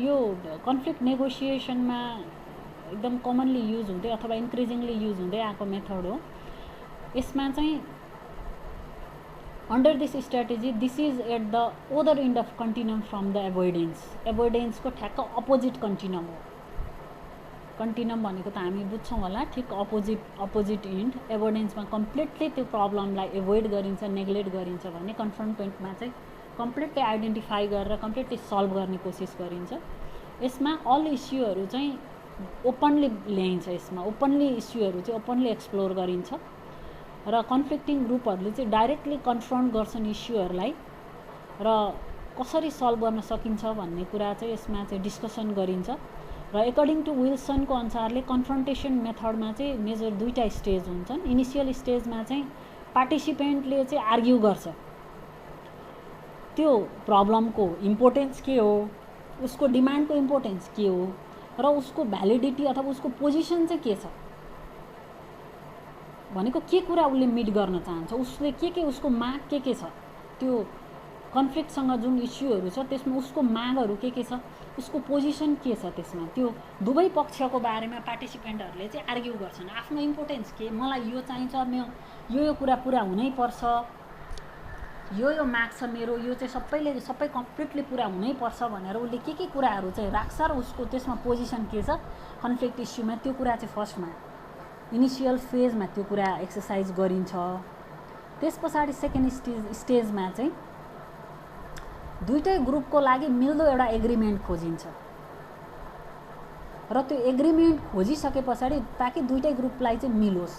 यो कन्फ्लिक्ट नेगोसिएसनमा एकदम कमनली युज हुँदै अथवा इन्क्रिजिङली युज हुँदै आएको मेथड हो। यसमा चाहिँ under this strategy this is at the other end of continuum from the एभोइडेन्सको ठ्याक्क अपोजिट कन्टिन्युम हो। कन्टिन्युम भनेको त हामी बुझ्छौँ होला, ठिक अपोजिट इन्ड। एभोइडेन्समा कम्प्लिटली त्यो प्रब्लमलाई एभोइड गरिन्छ, नेग्लेक्ट गरिन्छ भने कन्फ्रन्टमेन्टमा चाहिँ कम्प्लिटली आइडेन्टिफाई गरेर कम्प्लिटली सल्भ गर्ने कोसिस गरिन्छ। यसमा अल इस्युहरू चाहिँ ओपनली ल्याइन्छ। यसमा ओपनली इस्युहरू चाहिँ ओपनली एक्सप्लोर गरिन्छ र कन्फ्लिक्टिङ ग्रुपहरूले चाहिँ डाइरेक्टली कन्फ्रन्ट गर्छन् इस्युहरूलाई र कसरी सल्भ गर्न सकिन्छ भन्ने कुरा चाहिँ यसमा चाहिँ डिस्कसन गरिन्छ। र एकर्डिङ टु विल्सनको अनुसारले कन्फ्रन्टेसन मेथडमा चाहिँ मेजर दुईटा स्टेज हुन्छन्। इनिसियल स्टेजमा चाहिँ पार्टिसिपेन्टले चाहिँ आर्ग्यु गर्छ त्यो प्रब्लमको इम्पोर्टेन्स के हो, उसको डिमान्डको इम्पोर्टेन्स के हो र उसको भ्यालिडिटी अथवा उसको पोजिसन चाहिँ के छ भनेको के कुरा उसले मिट गर्न चाहन्छ, उसले के उसको माग के छ, त्यो कन्फ्लिक्टसँग जुन इस्युहरू छ त्यसमा उसको मागहरू के छ, उसको पोजिसन के छ, त्यसमा त्यो दुवै पक्षको बारेमा पार्टिसिपेन्टहरूले चाहिँ आर्ग्यु गर्छन्। आफ्नो इम्पोर्टेन्स के, मलाई यो चाहिन्छ, यो कुरा पुरा हुनै पर्छ, यो माग छ मेरो, यो चाहिँ सबै कम्प्लिटली पुरा हुनै पर्छ भनेर उसले के कुराहरू चाहिँ राख्छ र उसको त्यसमा पोजिसन के छ कन्फ्लिक्ट इस्युमा, त्यो कुरा चाहिँ फर्स्टमा इनिसियल फेजमा त्यो कुरा एक्सर्साइज गरिन्छ। त्यस पछाडि सेकेन्ड स्टेजमा चाहिँ दुईटै ग्रुपको लागि मिल्दो एउटा एग्रिमेन्ट खोजिन्छ र त्यो एग्रिमेन्ट खोजिसके पछाडि ताकि दुईटै ग्रुपलाई चाहिँ मिलोस्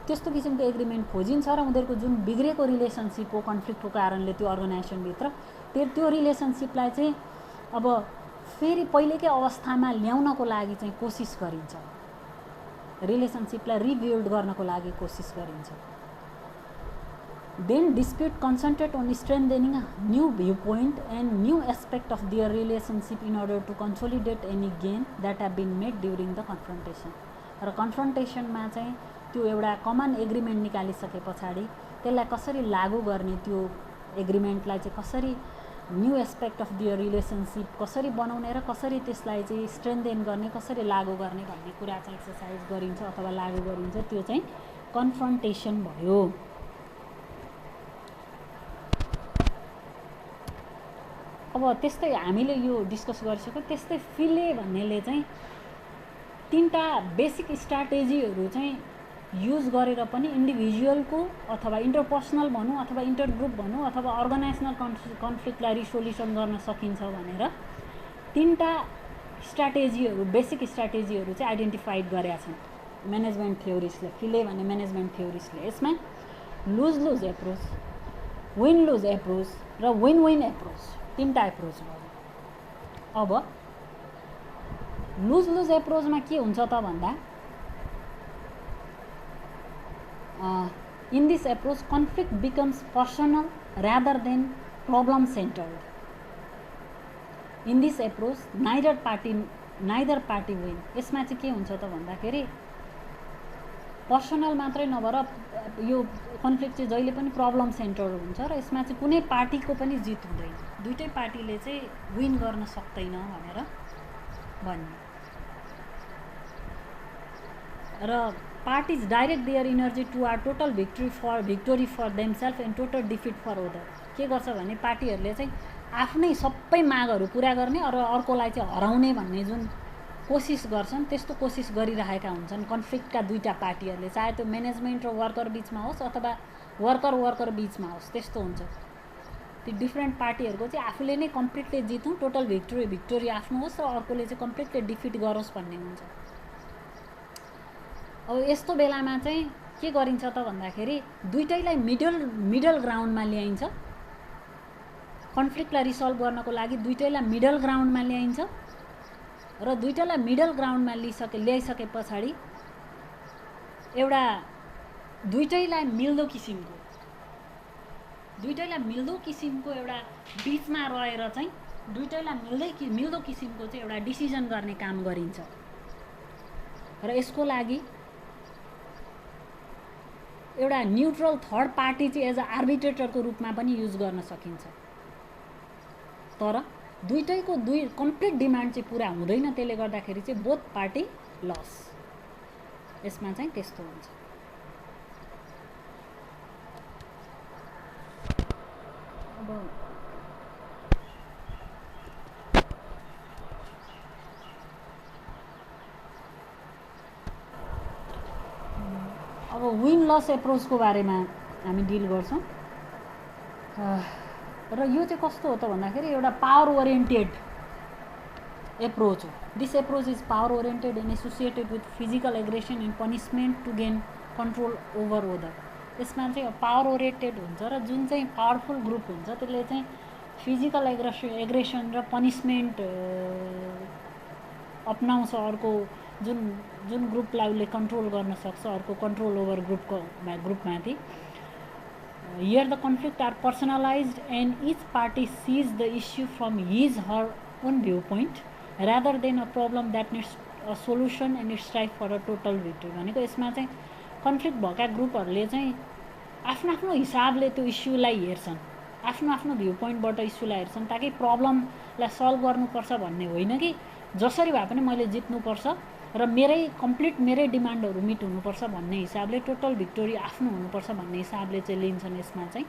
त्यस्तो किसिमको एग्रिमेन्ट खोजिन्छ र उनीहरूको जुन बिग्रेको रिलेसनसिप हो कन्फ्लिक्टको कारणले त्यो अर्गनाइजेसनभित्र त्यो रिलेसनसिपलाई चाहिँ अब फेरि पहिलेकै अवस्थामा ल्याउनको लागि चाहिँ कोसिस गरिन्छ, रिलेसनसिपलाई रिबिल्ड गर्नको लागि कोसिस गरिन्छ। Then dispute concentrate on strengthening a new viewpoint and new aspect of their relationship in order to consolidate any gain that have been made during the confrontation. र कन्फ्रन्टेसनमा चाहिँ त्यो एउटा कमन एग्रिमेन्ट निकालिसके पछाडि त्यसलाई कसरी लागू गर्ने, त्यो एग्रिमेन्टलाई चाहिँ कसरी new aspect of their relationship कसरी बनाउने र कसरी त्यसलाई चाहिँ स्ट्रेन्थेन गर्ने, कसरी लागू गर्ने भन्ने कुरा चाहिँ एक्सर्साइज गरिन्छ अथवा लागू गरिन्छ, त्यो चाहिँ कन्फ्रन्टेसन भयो। अब त्यस्तै हामीले यो डिस्कस गरिसक्यो। त्यस्तै फिले भन्नेले चाहिँ तीनटा बेसिक स्ट्राटेजीहरू चाहिँ युज गरेर पनि इन्डिभिजुअलको अथवा इन्टरपर्सनल भनौँ अथवा इन्टरग्रुप भनौँ अथवा अर्गनाइजेसनल कन्फ्लिक्टलाई रिसोल्युसन गर्न सकिन्छ भनेर तीनटा स्ट्राटेजीहरू बेसिक स्ट्राटेजीहरू चाहिँ आइडेन्टिफाइड गरेका छन् म्यानेजमेन्ट थ्योरिस्टले, फिले भन्ने म्यानेजमेन्ट थ्योरिस्टले। यसमा lose lose approach, win lose approach र विन विन एप्रोच, तीनटा एप्रोच भयो। अब लुज लुज एप्रोचमा के हुन्छ त भन्दा in this approach conflict becomes personal rather than problem centered. In this approach neither party win. यसमा चाहिँ के हुन्छ त भन्दाखेरि पर्सनल मात्रै नभएर यो कन्फ्लिक्ट चाहिँ जहिले पनि प्रब्लम सेन्टर्ड हुन्छ र यसमा चाहिँ कुनै पार्टीको पनि जित हुँदैन, दुईटै पार्टीले चाहिँ विन गर्न सक्दैन भनेर भन्ने। र parties direct their energy toward total victory for themselves and total defeat for others. के गर्छ भने पार्टीहरूले चाहिँ आफ्नै सबै मागहरू पुरा गर्ने र अर्कोलाई चाहिँ हराउने भन्ने जुन कोसिस गर्छन् त्यस्तो कोसिस गरिरहेका हुन्छन् कन्फ्लिक्टका दुईटा पार्टीहरूले, चाहे त्यो म्यानेजमेन्ट र वर्कर बिचमा होस् अथवा वर्कर बिचमा होस्, त्यस्तो हुन्छ। ती डिफ्रेन्ट पार्टीहरूको चाहिँ आफूले नै कम्प्लिटली जितौँ, टोटल भिक्टोरी आफ्नो होस् र अर्कोले चाहिँ कम्प्लिटली डिफिट गरोस् भन्ने हुन्छ। अब यस्तो बेलामा चाहिँ के गरिन्छ त भन्दाखेरि दुईटैलाई मिडल ग्राउन्डमा ल्याइन्छ, कन्फ्लिक्टलाई रिसल्भ गर्नको लागि दुईटैलाई मिडल ग्राउन्डमा ल्याइन्छ र दुईटैलाई मिडल ग्राउन्डमा ल्याइसके पछाडि एउटा दुईटैलाई मिल्दो किसिमको एउटा बिचमा रहेर चाहिँ दुईटैलाई मिल्दो किसिमको चाहिँ एउटा डिसिजन गर्ने काम गरिन्छ र यसको लागि एउटा न्युट्रल थर्ड पार्टी चाहिँ एज अ आर्बिट्रेटरको रूपमा पनि युज गर्न सकिन्छ। तर दुईटैको कम्प्लिट डिमान्ड चाहिँ पुरा हुँदैन, त्यसले गर्दाखेरि चाहिँ बोथ पार्टी लस। यसमा चाहिँ त्यस्तो हुन्छ। अब विन लस एप्रोचको बारेमा हामी डिल गर्छौँ र यो चाहिँ कस्तो हो त भन्दाखेरि एउटा पावर ओरिएन्टेड एप्रोच हो। This approach is power oriented and associated with physical aggression and punishment to gain control over other. यसमा चाहिँ पावर ओरिएन्टेड हुन्छ र जुन चाहिँ पावरफुल ग्रुप हुन्छ त्यसले चाहिँ फिजिकल एग्रेसन र पनिसमेन्ट अपनाउँछ, अर्को जुन ग्रुपलाई उसले कन्ट्रोल गर्न सक्छ, अर्को कन्ट्रोल ओभर ग्रुपमाथि। Here the conflict are personalized and each party sees the issue from his/her own viewpoint rather than a problem that needs a solution and strive for a total victory। भनेको यसमा चाहिँ conflict भएका ग्रुपहरूले चाहिँ आफ्नो हिसाबले त्यो इस्युलाई हेर्छन्, आफ्नो भ्यू पोइन्टबाट इस्युलाई हेर्छन्, ताकि प्रब्लमलाई सल्भ गर्नुपर्छ भन्ने होइन कि जसरी भए पनि मैले जित्नुपर्छ र मेरै डिमान्डहरू मिट हुनुपर्छ भन्ने हिसाबले टोटल भिक्टोरी आफ्नो हुनुपर्छ भन्ने हिसाबले चाहिँ लिन्छन् यसमा चाहिँ।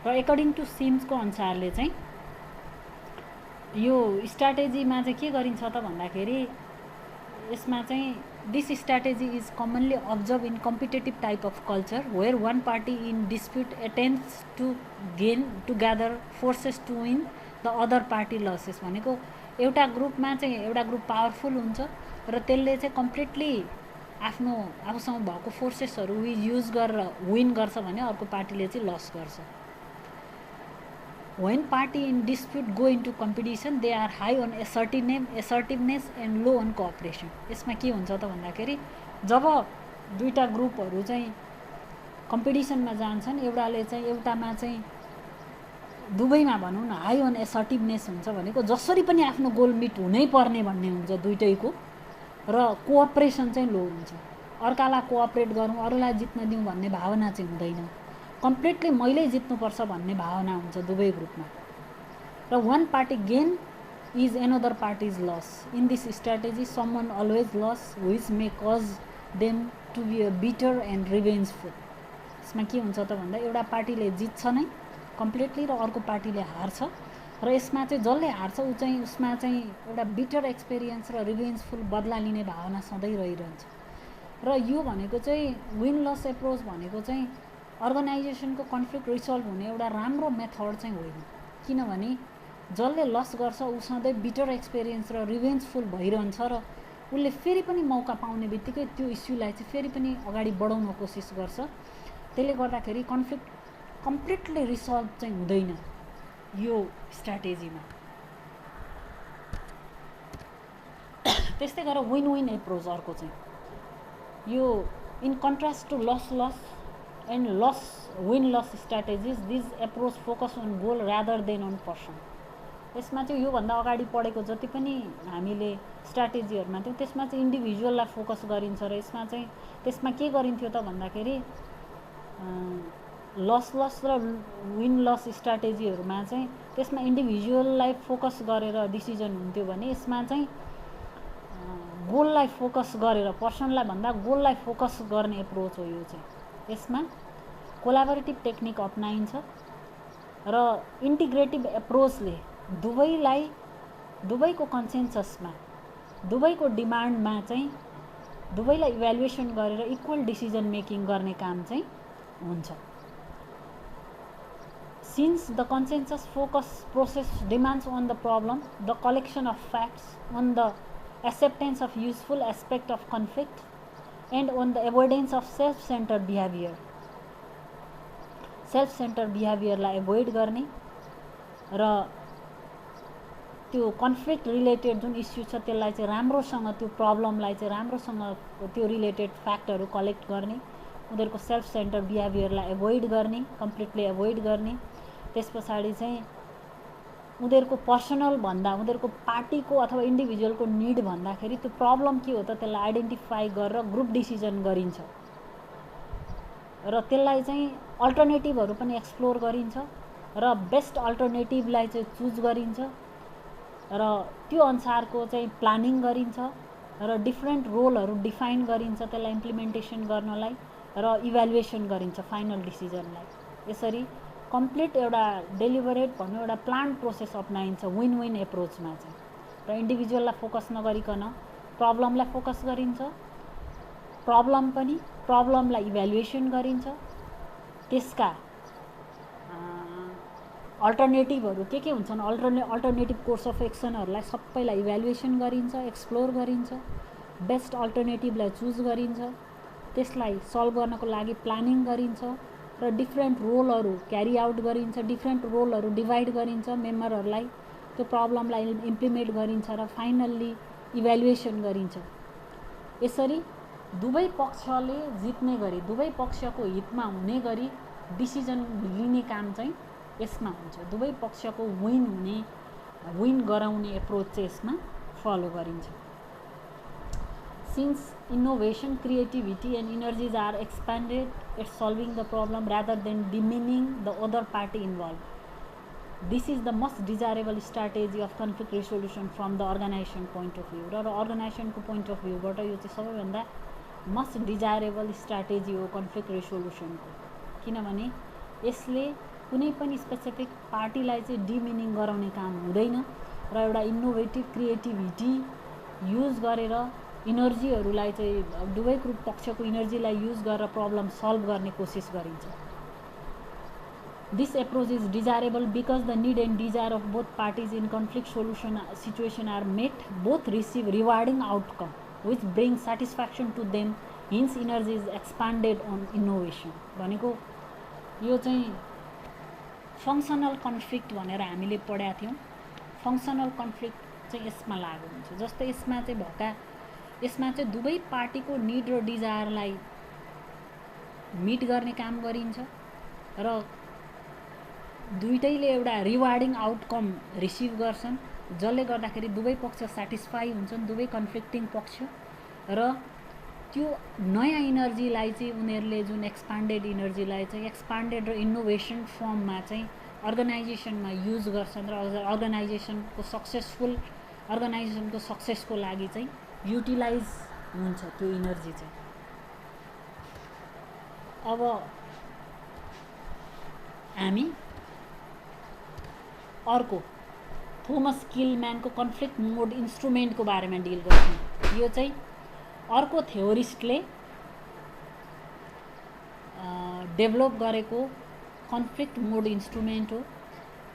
र एकर्डिङ टु सिम्सको अनुसारले चाहिँ यो स्ट्राटेजीमा चाहिँ के गरिन्छ त भन्दाखेरि यसमा चाहिँ this strategy is commonly observe in competitive type of culture where one party in dispute attempts to gather forces to win the other party loses. भनेको एउटा ग्रुपमा चाहिँ एउटा ग्रुप पावरफुल हुन्छ र त्यसले चाहिँ कम्प्लिटली आफूसँग भएको फोर्सेसहरू युज गरेर विन गर्छ भने अर्को पार्टीले चाहिँ लस गर्छ। When party in dispute go into competition, they are high on assertiveness and low on cooperation। यसमा के हुन्छ त भन्दाखेरि जब दुईटा ग्रुपहरू चाहिँ कम्पिटिसनमा जान्छन्, एउटाले चाहिँ एउटामा चाहिँ दुवैमा भनौँ न हाई अन एसर्टिभनेस हुन्छ भनेको जसरी पनि आफ्नो गोल मिट हुनै पर्ने भन्ने हुन्छ दुइटैको, र कोअपरेसन चाहिँ लो हुन्छ। अर्कालाई कोअपरेट गरौँ, अरूलाई जित्न दिउँ भन्ने भावना चाहिँ हुँदैन। कम्प्लिटली मैले जित्नुपर्छ भन्ने भावना हुन्छ दुवै ग्रुपमा। र one party gain is another party's loss. In this strategy someone always loss which may cause them to be a bitter and revengeful. यसमा के हुन्छ त भन्दा एउटा पार्टीले जित्छ नै कम्प्लिटली र अर्को पार्टीले हार्छ, र यसमा चाहिँ जसले हार्छ ऊ चाहिँ उसमा चाहिँ एउटा बिटर एक्सपिरियन्स र रिभेन्जफुल बदला लिने भावना सधैँ रहिरहन्छ। र यो भनेको चाहिँ विन लस एप्रोच भनेको चाहिँ अर्गनाइजेसनको कन्फ्लिक्ट रिसल्भ हुने एउटा राम्रो मेथड चाहिँ होइन, किनभने जसले लस गर्छ ऊ सधैँ बिटर एक्सपिरियन्स र रिभेन्जफुल भइरहन्छ र उसले फेरि पनि मौका पाउने बित्तिकै त्यो इस्युलाई चाहिँ फेरि पनि अगाडि बढाउन कोसिस गर्छ। त्यसले गर्दाखेरि कन्फ्लिक्ट कम्प्लिटली रिसल्भ चाहिँ हुँदैन यो स्ट्राटेजीमा। त्यस्तै गरेर विन विन एप्रोच अर्को चाहिँ यो in contrast to loss loss and loss win loss strategies, this approach focus on goal rather than on person. यसमा चाहिँ योभन्दा अगाडि पढेको जति पनि हामीले स्ट्राटेजीहरूमा थियो त्यसमा चाहिँ इन्डिभिजुअललाई फोकस गरिन्छ, र यसमा चाहिँ त्यसमा के गरिन्थ्यो त भन्दाखेरि लस लस र विन लस स्ट्राटेजीहरूमा चाहिँ त्यसमा इन्डिभिजुअललाई फोकस गरेर डिसिजन हुन्थ्यो भने यसमा चाहिँ गोललाई फोकस गरेर, पर्सनलाई भन्दा गोललाई फोकस गर्ने एप्रोच हो यो चाहिँ। यसमा कोलाबोरेटिभ टेक्निक अपनाइन्छ र इन्टिग्रेटिभ एप्रोचले दुवैको कन्सेन्ससमा, दुवैको डिमान्डमा चाहिँ दुवैलाई इभ्यालुएसन गरेर इक्वल डिसिजन मेकिङ गर्ने काम चाहिँ हुन्छ। Since the consensus focus process demands on the problem, the collection of facts, on the acceptance of useful aspect of conflict and on the avoidance of self centre behaviour. Self centre बिहेभियरलाई avoid गर्ने र त्यो conflict related जुन issue छ त्यसलाई चाहिँ राम्रोसँग, त्यो प्रब्लमलाई चाहिँ राम्रोसँग त्यो रिलेटेड फ्याक्टहरू कलेक्ट गर्ने, उनीहरूको सेल्फ सेन्टर बिहेभियरलाई एभोइड गर्ने, कम्प्लिटली एभोइड गर्ने। त्यस पछाडि चाहिँ उनीहरूको पर्सनल भन्दा, उनीहरूको पार्टीको अथवा इन्डिभिजुअलको निड भन्दाखेरि त्यो प्रब्लम के हो त त्यसलाई आइडेन्टिफाई गरेर ग्रुप डिसिजन गरिन्छ र त्यसलाई चाहिँ अल्टरनेटिभहरू पनि एक्सप्लोर गरिन्छ र बेस्ट अल्टरनेटिभलाई चाहिँ चुज गरिन्छ र त्यो अनुसारको चाहिँ प्लानिङ गरिन्छ र डिफ्रेन्ट रोलहरू डिफाइन गरिन्छ त्यसलाई इम्प्लिमेन्टेसन गर्नलाई र इभ्यालुएसन गरिन्छ फाइनल डिसिजनलाई। यसरी कम्प्लिट एउटा डेलिभरेट भन्नु एउटा प्लान प्रोसेस अपनाइन्छ विन विन एप्रोचमा चाहिँ, र इन्डिभिजुअललाई फोकस नगरिकन प्रब्लमलाई फोकस गरिन्छ, प्रब्लमलाई इभ्यालुएसन गरिन्छ, त्यसका अल्टरनेटिभहरू के हुन्छन्, अल्टरनेटिभ कोर्स अफ एक्सनहरूलाई सबैलाई इभ्यालुएसन गरिन्छ, एक्सप्लोर गरिन्छ, बेस्ट अल्टरनेटिभलाई चुज गरिन्छ, त्यसलाई सल्भ गर्नको लागि प्लानिङ गरिन्छ र डिफ्रेन्ट रोलहरू क्यारी आउट गरिन्छ, डिफ्रेन्ट रोलहरू डिभाइड गरिन्छ मेम्बरहरूलाई, त्यो प्रब्लमलाई इम्प्लिमेन्ट गरिन्छ र फाइनल्ली इभ्यालुएसन गरिन्छ। यसरी दुवै पक्षले जित्ने गरी, दुवै पक्षको हितमा हुने गरी डिसिजन लिने काम चाहिँ यसमा हुन्छ। दुवै पक्षको विन गराउने एप्रोच चाहिँ यसमा फलो गरिन्छ। Since innovation, creativity and energies are expanded at solving the problem rather than demeaning the other party involved, this is the most desirable strategy of conflict resolution from the organization point of view. र organization को point of view बाट यो चाहिँ सबैभन्दा most desirable strategy हो conflict resolution को, किनभने यसले कुनै पनि स्पेसिफिक पार्टीलाई चाहिँ डिमिनिङ गराउने काम हुँदैन र एउटा इनोभेटिभ क्रिएटिभिटी युज गरेर इनर्जीहरूलाई चाहिँ दुवै ग्रुप पक्षको इनर्जीलाई युज गरेर प्रब्लम सल्भ गर्ने कोसिस गरिन्छ। This approach is desirable because the need and desire of both parties in conflict solution situation are met, both receive rewarding outcome which bring satisfaction to them, hence energy is expanded on innovation. भनेको यो चाहिँ functional conflict भनेर हामीले पढाएको थियौँ। Functional conflict चाहिँ यसमा लागु हुन्छ। जस्तै यसमा चाहिँ दुवै पार्टीको निड र डिजायरलाई मिट गर्ने काम गरिन्छ र दुईटैले एउटा रिवार्डिङ आउटकम रिसिभ गर्छन्, जसले गर्दाखेरि दुवै पक्ष सेटिस्फाई हुन्छन्, दुवै कन्फ्लिक्टिङ पक्ष। र त्यो नयाँ इनर्जीलाई चाहिँ उनीहरूले जुन एक्सपान्डेड इनर्जीलाई चाहिँ एक्सपान्डेड र इनोभेसन फर्ममा चाहिँ अर्गनाइजेसनमा युज गर्छन् र अर्गनाइजेसनको सक्सेसको लागि चाहिँ युटिलाइज हुन्छ त्यो इनर्जी चाहिँ। अब हामी अर्को थोमस किलम्यानको कन्फ्लिक्ट मोड इन्स्ट्रुमेन्टको बारेमा डिल गर्छौँ। यो चाहिँ अर्को थ्योरिस्टले डेभलप गरेको कन्फ्लिक्ट मोड इन्स्ट्रुमेन्ट हो।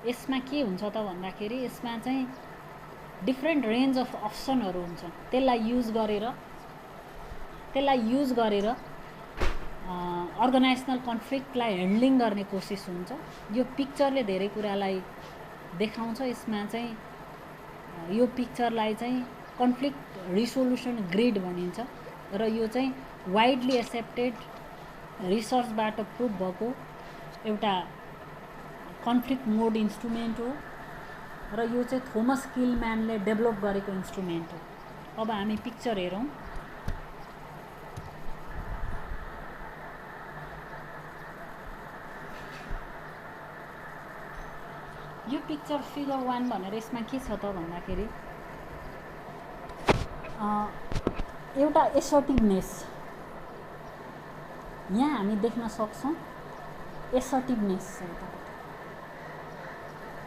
यसमा के हुन्छ त भन्दाखेरि यसमा चाहिँ डिफ्रेन्ट रेन्ज अफ अप्सनहरू हुन्छ, त्यसलाई युज गरेर अर्गनाइजेसनल कन्फ्लिक्टलाई ह्यान्डलिङ गर्ने कोसिस हुन्छ। यो पिक्चरले धेरै कुरालाई देखाउँछ। यसमा चाहिँ यो पिक्चरलाई चाहिँ कन्फ्लिक्ट रिसोल्युसन ग्रिड भनिन्छ र यो चाहिँ वाइडली एक्सेप्टेड रिसर्चबाट प्रुभ भएको एउटा कन्फ्लिक्ट मोड इन्स्ट्रुमेन्ट हो र यो चाहिँ थोमस किलम्यानले डेभलप गरेको इन्स्ट्रुमेन्ट हो। अब हामी पिक्चर हेरौँ। यो पिक्चर फिगर 1 भनेर यसमा के छ त भन्दाखेरि एउटा एसर्टिभनेस यहाँ हामी देख्न सक्छौँ। एसर्टिभनेस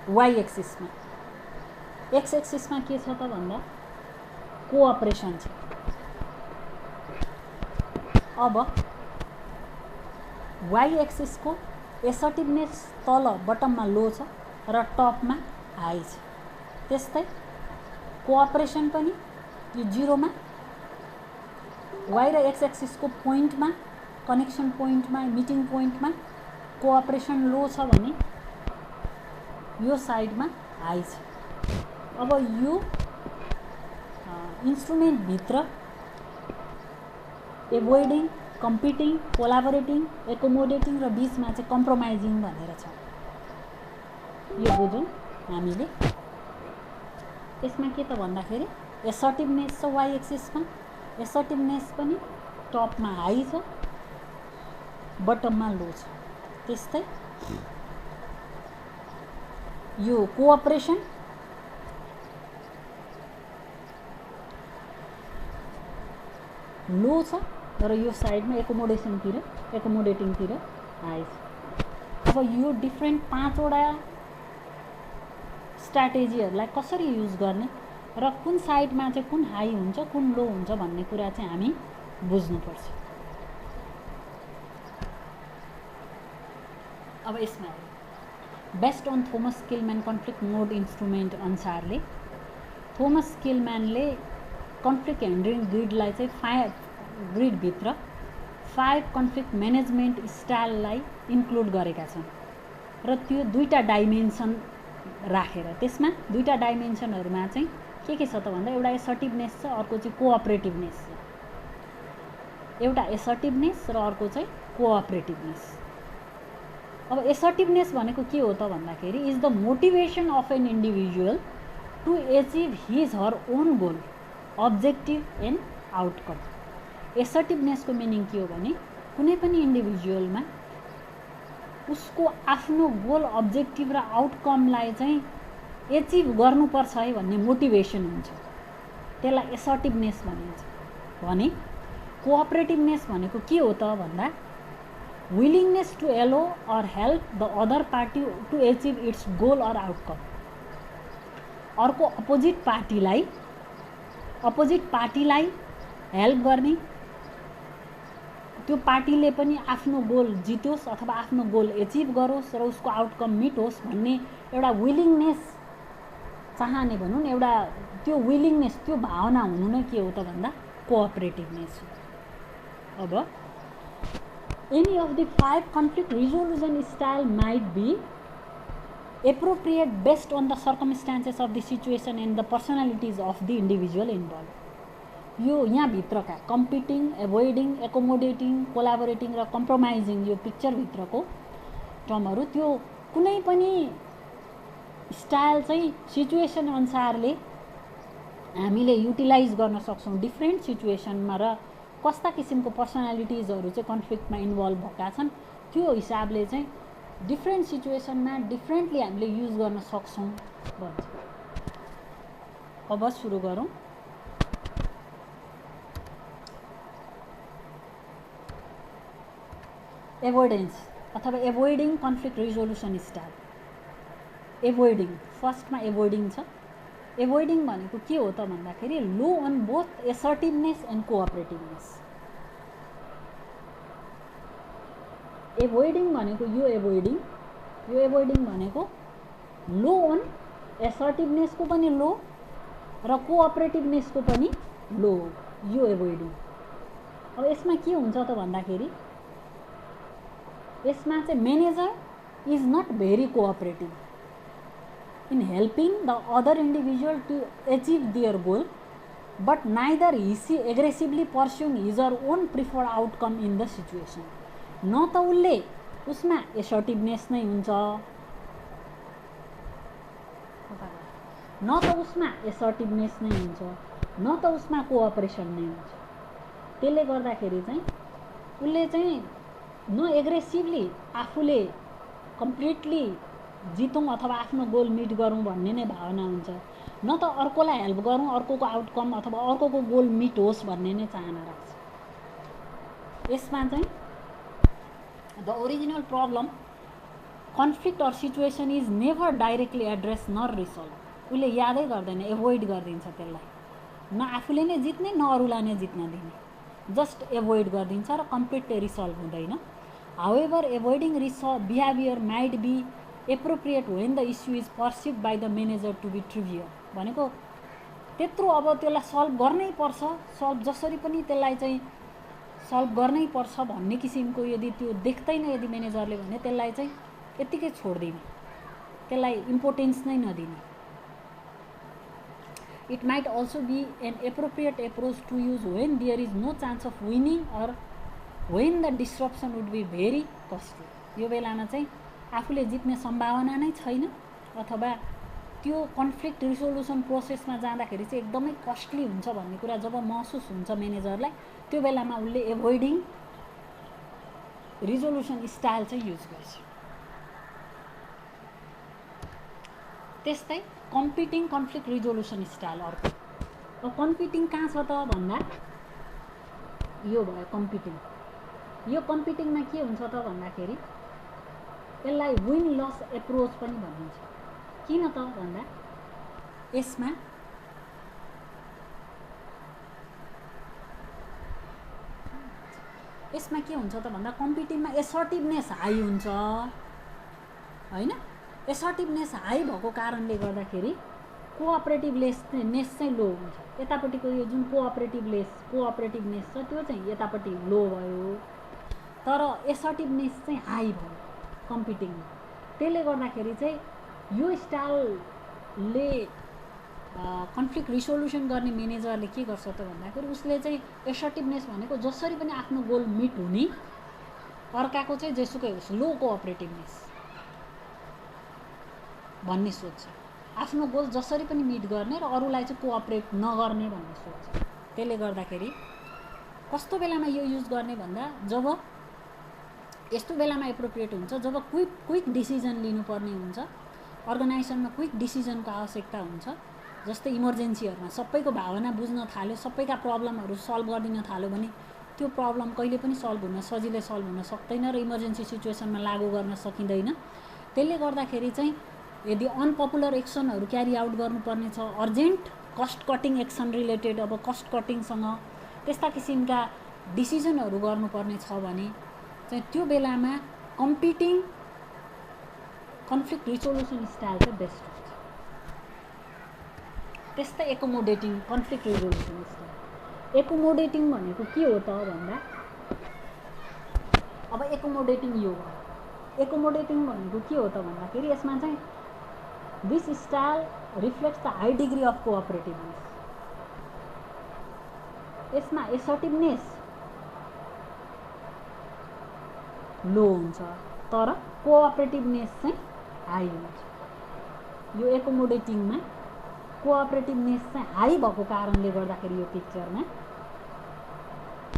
वाइ एक्सिसमा, एक्स एक्सिसमा के छ त भन्दा कोअपरेसन छ। अब वाइ एक्सिसको एसर्टिभनेस तल बटममा लो छ र टपमा हाई छ। त्यस्तै कोअपरेसन पनि यो जिरोमा, वाइ र एक्स एक्सिसको पोइन्टमा, कनेक्सन पोइन्टमा, मिटिङ पोइन्टमा कोअपरेसन लो छ भने यो साइडमा हाई छ। अब यो इन्स्ट्रुमेन्टभित्र एभोइडिङ, कम्पिटिङ, कोलाबोरेटिङ, एकोमोडेटिङ र बिचमा चाहिँ कम्प्रोमाइजिङ भनेर छ। यो बुझौँ हामीले। यसमा के त भन्दाखेरि एसर्टिभनेस छ वाइ एक्सिसमा, एसर्टिभनेस पनि टपमा हाई छ, बटममा लो छ। त्यस्तै यो कोअपरेसन लो छ र यो साइडमा एकोमोडेटिङतिर हाई छ। अब यो डिफ्रेन्ट 5वटा स्ट्राटेजीहरूलाई कसरी युज गर्ने र कुन साइडमा चाहिँ कुन हाई हुन्छ, कुन लो हुन्छ भन्ने कुरा चाहिँ हामी बुझ्नुपर्छ। अब यसमा based on Thomas Kilmann conflict mode instrument अनुसारले थोमस किलम्यानले कन्फ्लिक्ट ह्यान्डलिङ ग्रिडलाई चाहिँ ग्रिडभित्र 5 कन्फ्लिक्ट म्यानेजमेन्ट स्टाइललाई इन्क्लुड गरेका छन् र त्यो 2टा डाइमेन्सन राखेर। त्यसमा 2टा डाइमेन्सनहरूमा चाहिँ के छ त भन्दा एउटा एसर्टिभनेस छ, अर्को चाहिँ कोअपरेटिभनेस छ। एउटा एसर्टिभनेस र अर्को चाहिँ कोअपरेटिभनेस। अब एसर्टिभनेस भनेको के हो त भन्दाखेरि is the motivation of an individual to achieve his her own goal, objective and outcome. एसर्टिभनेसको मिनिङ के हो भने कुनै पनि इन्डिभिजुअलमा उसको आफ्नो गोल, अब्जेक्टिभ र आउटकमलाई चाहिँ एचिभ गर्नुपर्छ है भन्ने मोटिभेसन हुन्छ। त्यसलाई एसर्टिभनेस भनिन्छ। भने कोअपरेटिभनेस भनेको के हो त भन्दा willingness to allow or help the other party to achieve its goal or outcome. अर्को अपोजिट पार्टीलाई हेल्प गर्ने, त्यो पार्टीले पनि आफ्नो गोल जितोस् अथवा आफ्नो गोल एचिभ गरोस् र उसको आउटकम मिट होस् भन्ने एउटा विलिङनेस चाहने भनौँ न, एउटा त्यो विलिङनेस, त्यो भावना हुनु नै के हो त भन्दा कोअपरेटिभनेस हो। अब any of the 5 conflict resolution style might be appropriate based on the circumstances of the situation and the personalities of the individual involve. यो यहाँभित्रका कम्पिटिङ, एभोइडिङ, एकोमोडेटिङ, कोलाबोरेटिङ र कम्प्रोमाइजिङ यो पिक्चरभित्रको टर्महरू त्यो कुनै पनि स्टाइल चाहिँ सिचुएसन अनुसारले हामीले युटिलाइज गर्न सक्छौँ डिफ्रेन्ट सिचुएसनमा र कस्ता किसिमको पर्सनालिटिजहरू चाहिँ कन्फ्लिक्टमा इन्भल्भ भएका छन् त्यो हिसाबले चाहिँ डिफ्रेन्ट सिचुएसनमा डिफ्रेन्टली हामीले युज गर्न सक्छौँ भन्छ। अब सुरु गरौँ। एभोइडेन्स अथवा एभोइडिङ कन्फ्लिक्ट रिजोल्युसन स्टाइल। एभोइडिङ, फर्स्टमा एभोइडिङ छ। एभोइडिङ भनेको के हो त भन्दाखेरि लो अन बोथ एसर्टिभनेस एन्ड कोअपरेटिभनेस। एभोइडिङ भनेको यो एभोइडिङ भनेको लो अन एसर्टिभनेसको पनि लो र कोअपरेटिभनेसको पनि लो हो यो एभोइडिङ। अब यसमा के हुन्छ त भन्दाखेरि यसमा चाहिँ manager is not very cooperative in helping the other individual to achieve their goal, but neither is he aggressively pursuing his or own preferred outcome in the situation. न त उसले उसमा एसर्टिभनेस नै हुन्छ, न त उसमा एसर्टिभनेस नै हुन्छ, न त उसमा कोअपरेसन नै हुन्छ। त्यसले गर्दाखेरि चाहिँ उसले चाहिँ न एग्रेसिभली आफूले कम्प्लिटली जितौँ अथवा आफ्नो गोल मिट गरौँ भन्ने नै भावना हुन्छ, न त अर्कोलाई हेल्प गरौँ, अर्कोको आउटकम अथवा अर्कोको गोल मिट होस् भन्ने नै चाहना राख्छ। यसमा चाहिँ the original problem conflict or situation is never directly address nor resolve. उसले यादै गर्दैन, एभोइड गरिदिन्छ त्यसलाई, न आफूले नै जित्ने न अरूलाई नै जित्न दिने, जस्ट एभोइड गरिदिन्छ र कम्प्लिटली रिसल्भ हुँदैन। However avoiding behaviour might be appropriate when the issue is perceive by the manager to be trivial. भनेको त्यत्रो अब त्यसलाई सल्भ गर्नै पर्छ, सल्भ जसरी पनि त्यसलाई चाहिँ सल्भ गर्नै पर्छ भन्ने किसिमको यदि त्यो देख्दैन यदि म्यानेजरले भने त्यसलाई चाहिँ यत्तिकै छोडिदिने, त्यसलाई इम्पोर्टेन्स नै नदिने। It might also be an appropriate approach to use when there is no chance of winning or when the disruption would be very costly. यो बेलामा चाहिँ आफूले जित्ने सम्भावना नै छैन अथवा त्यो कन्फ्लिक्ट रिजोल्युसन प्रोसेसमा जाँदाखेरि चाहिँ एकदमै कस्टली हुन्छ भन्ने कुरा जब महसुस हुन्छ म्यानेजरलाई, त्यो बेलामा उसले एभोइडिङ रिजोल्युसन स्टाइल चाहिँ युज गर्छ। त्यस्तै कम्पिटिङ कन्फ्लिक्ट रिजोल्युसन स्टाइल अर्को। अब कम्पिटिङ कहाँ छ त भन्दा यो भयो कम्पिटिङ। यो कम्पिटिङमा के हुन्छ त भन्दाखेरि यसलाई विन लस एप्रोच पनि भनिन्छ। किन त भन्दा यसमा के हुन्छ त भन्दा कम्पिटिङमा एसर्टिभनेस हाई हुन्छ हैन। एसर्टिभनेस हाई भएको कारणले गर्दाखेरि कोअपरेटिभनेस चाहिँ लो हुन्छ। यतापट्टिको यो जुन कोअपरेटिभनेस छ त्यो चाहिँ यतापट्टि लो भयो, तर एसर्टिभनेस चाहिँ हाई भयो कम्पिटिङमा। त्यसले गर्दाखेरि चाहिँ यो स्टाइलले कन्फ्लिक्ट रिजोल्युसन गर्ने म्यानेजरले के गर्छ त भन्दाखेरि उसले चाहिँ एसर्टिभनेस भनेको जसरी पनि आफ्नो गोल मिट हुने, अर्काको चाहिँ जेसुकै होस् लो कोअपरेटिभनेस भन्ने सोच्छ। आफ्नो गोल जसरी पनि मिट गर्ने र अरूलाई चाहिँ कोअपरेट नगर्ने भन्ने सोच्छ। त्यसले गर्दाखेरि कस्तो बेलामा यो युज गर्ने भन्दा जब यस्तो बेलामा एप्रोप्रिएट हुन्छ जब क्विक डिसिजन लिनुपर्ने हुन्छ, अर्गनाइजेसनमा क्विक डिसिजनको आवश्यकता हुन्छ। जस्तै इमर्जेन्सीहरूमा सबैको भावना बुझ्न थाल्यो, सबैका प्रब्लमहरू सल्भ गरिदिन थाल्यो भने त्यो प्रब्लम कहिले पनि सजिलै सल्भ हुन सक्दैन र इमर्जेन्सी सिचुएसनमा लागू गर्न सकिँदैन। त्यसले गर्दाखेरि चाहिँ यदि अनपपुलर एक्सनहरू क्यारी आउट गर्नुपर्ने छ, urgent cost cutting action related अब कस्ट कटिङसँग त्यस्ता किसिमका डिसिजनहरू गर्नुपर्ने छ भने चाहिँ त्यो बेलामा कम्पिटिङ कन्फ्लिक्ट रिजोल्युसन स्टाइल चाहिँ बेस्ट हुन्छ। त्यस्तै एकोमोडेटिङ कन्फ्लिक्ट रिजोल्युसन स्टाइल। एकोमोडेटिङ भनेको के हो त भन्दा अब एकोमोडेटिङ यो हो। एकोमोडेटिङ भनेको के हो त भन्दाखेरि यसमा चाहिँ this style reflects the high degree of cooperativeness. यसमा एसर्टिभनेस लो हुन्छ तर कोअपरेटिभनेस चाहिँ हाई हुन्छ। यो एकोमोडेटिङमा कोअपरेटिभनेस चाहिँ हाई भएको कारणले गर्दाखेरि यो पिक्चरमा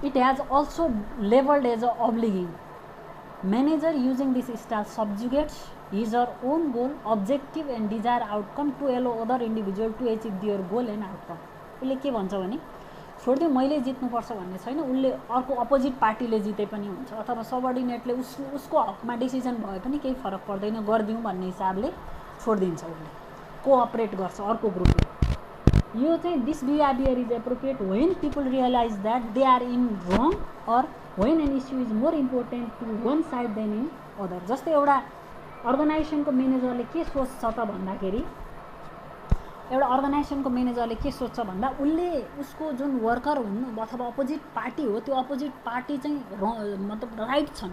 it has also labelled as a obliging manager using this style subjugates his or own goal, objective and desired outcome to allow other individual to achieve their goal and outcome। उसले के भन्छ भने छोडिदियो मैले जित्नुपर्छ भन्ने छैन, उसले अर्को अपोजिट पार्टीले जिते पनि हुन्छ अथवा सबअर्डिनेटले उसको हकमा डिसिजन भए पनि केही फरक पर्दैन गरिदिउँ भन्ने हिसाबले छोडिदिन्छ। उसले कोअपरेट गर्छ अर्को ग्रुपले। यो चाहिँ this behaviour is appropriate when people realise that they are in wrong or when an issue is more important to one side than in other. जस्तै एउटा अर्गनाइजेसनको म्यानेजरले के सोच्छ त भन्दाखेरि एउटा अर्गनाइजेसनको म्यानेजरले के सोच्छ भन्दा उसले उसको जुन वर्कर हुन् अथवा अपोजिट पार्टी हो त्यो अपोजिट पार्टी चाहिँ मतलब राइट छन्,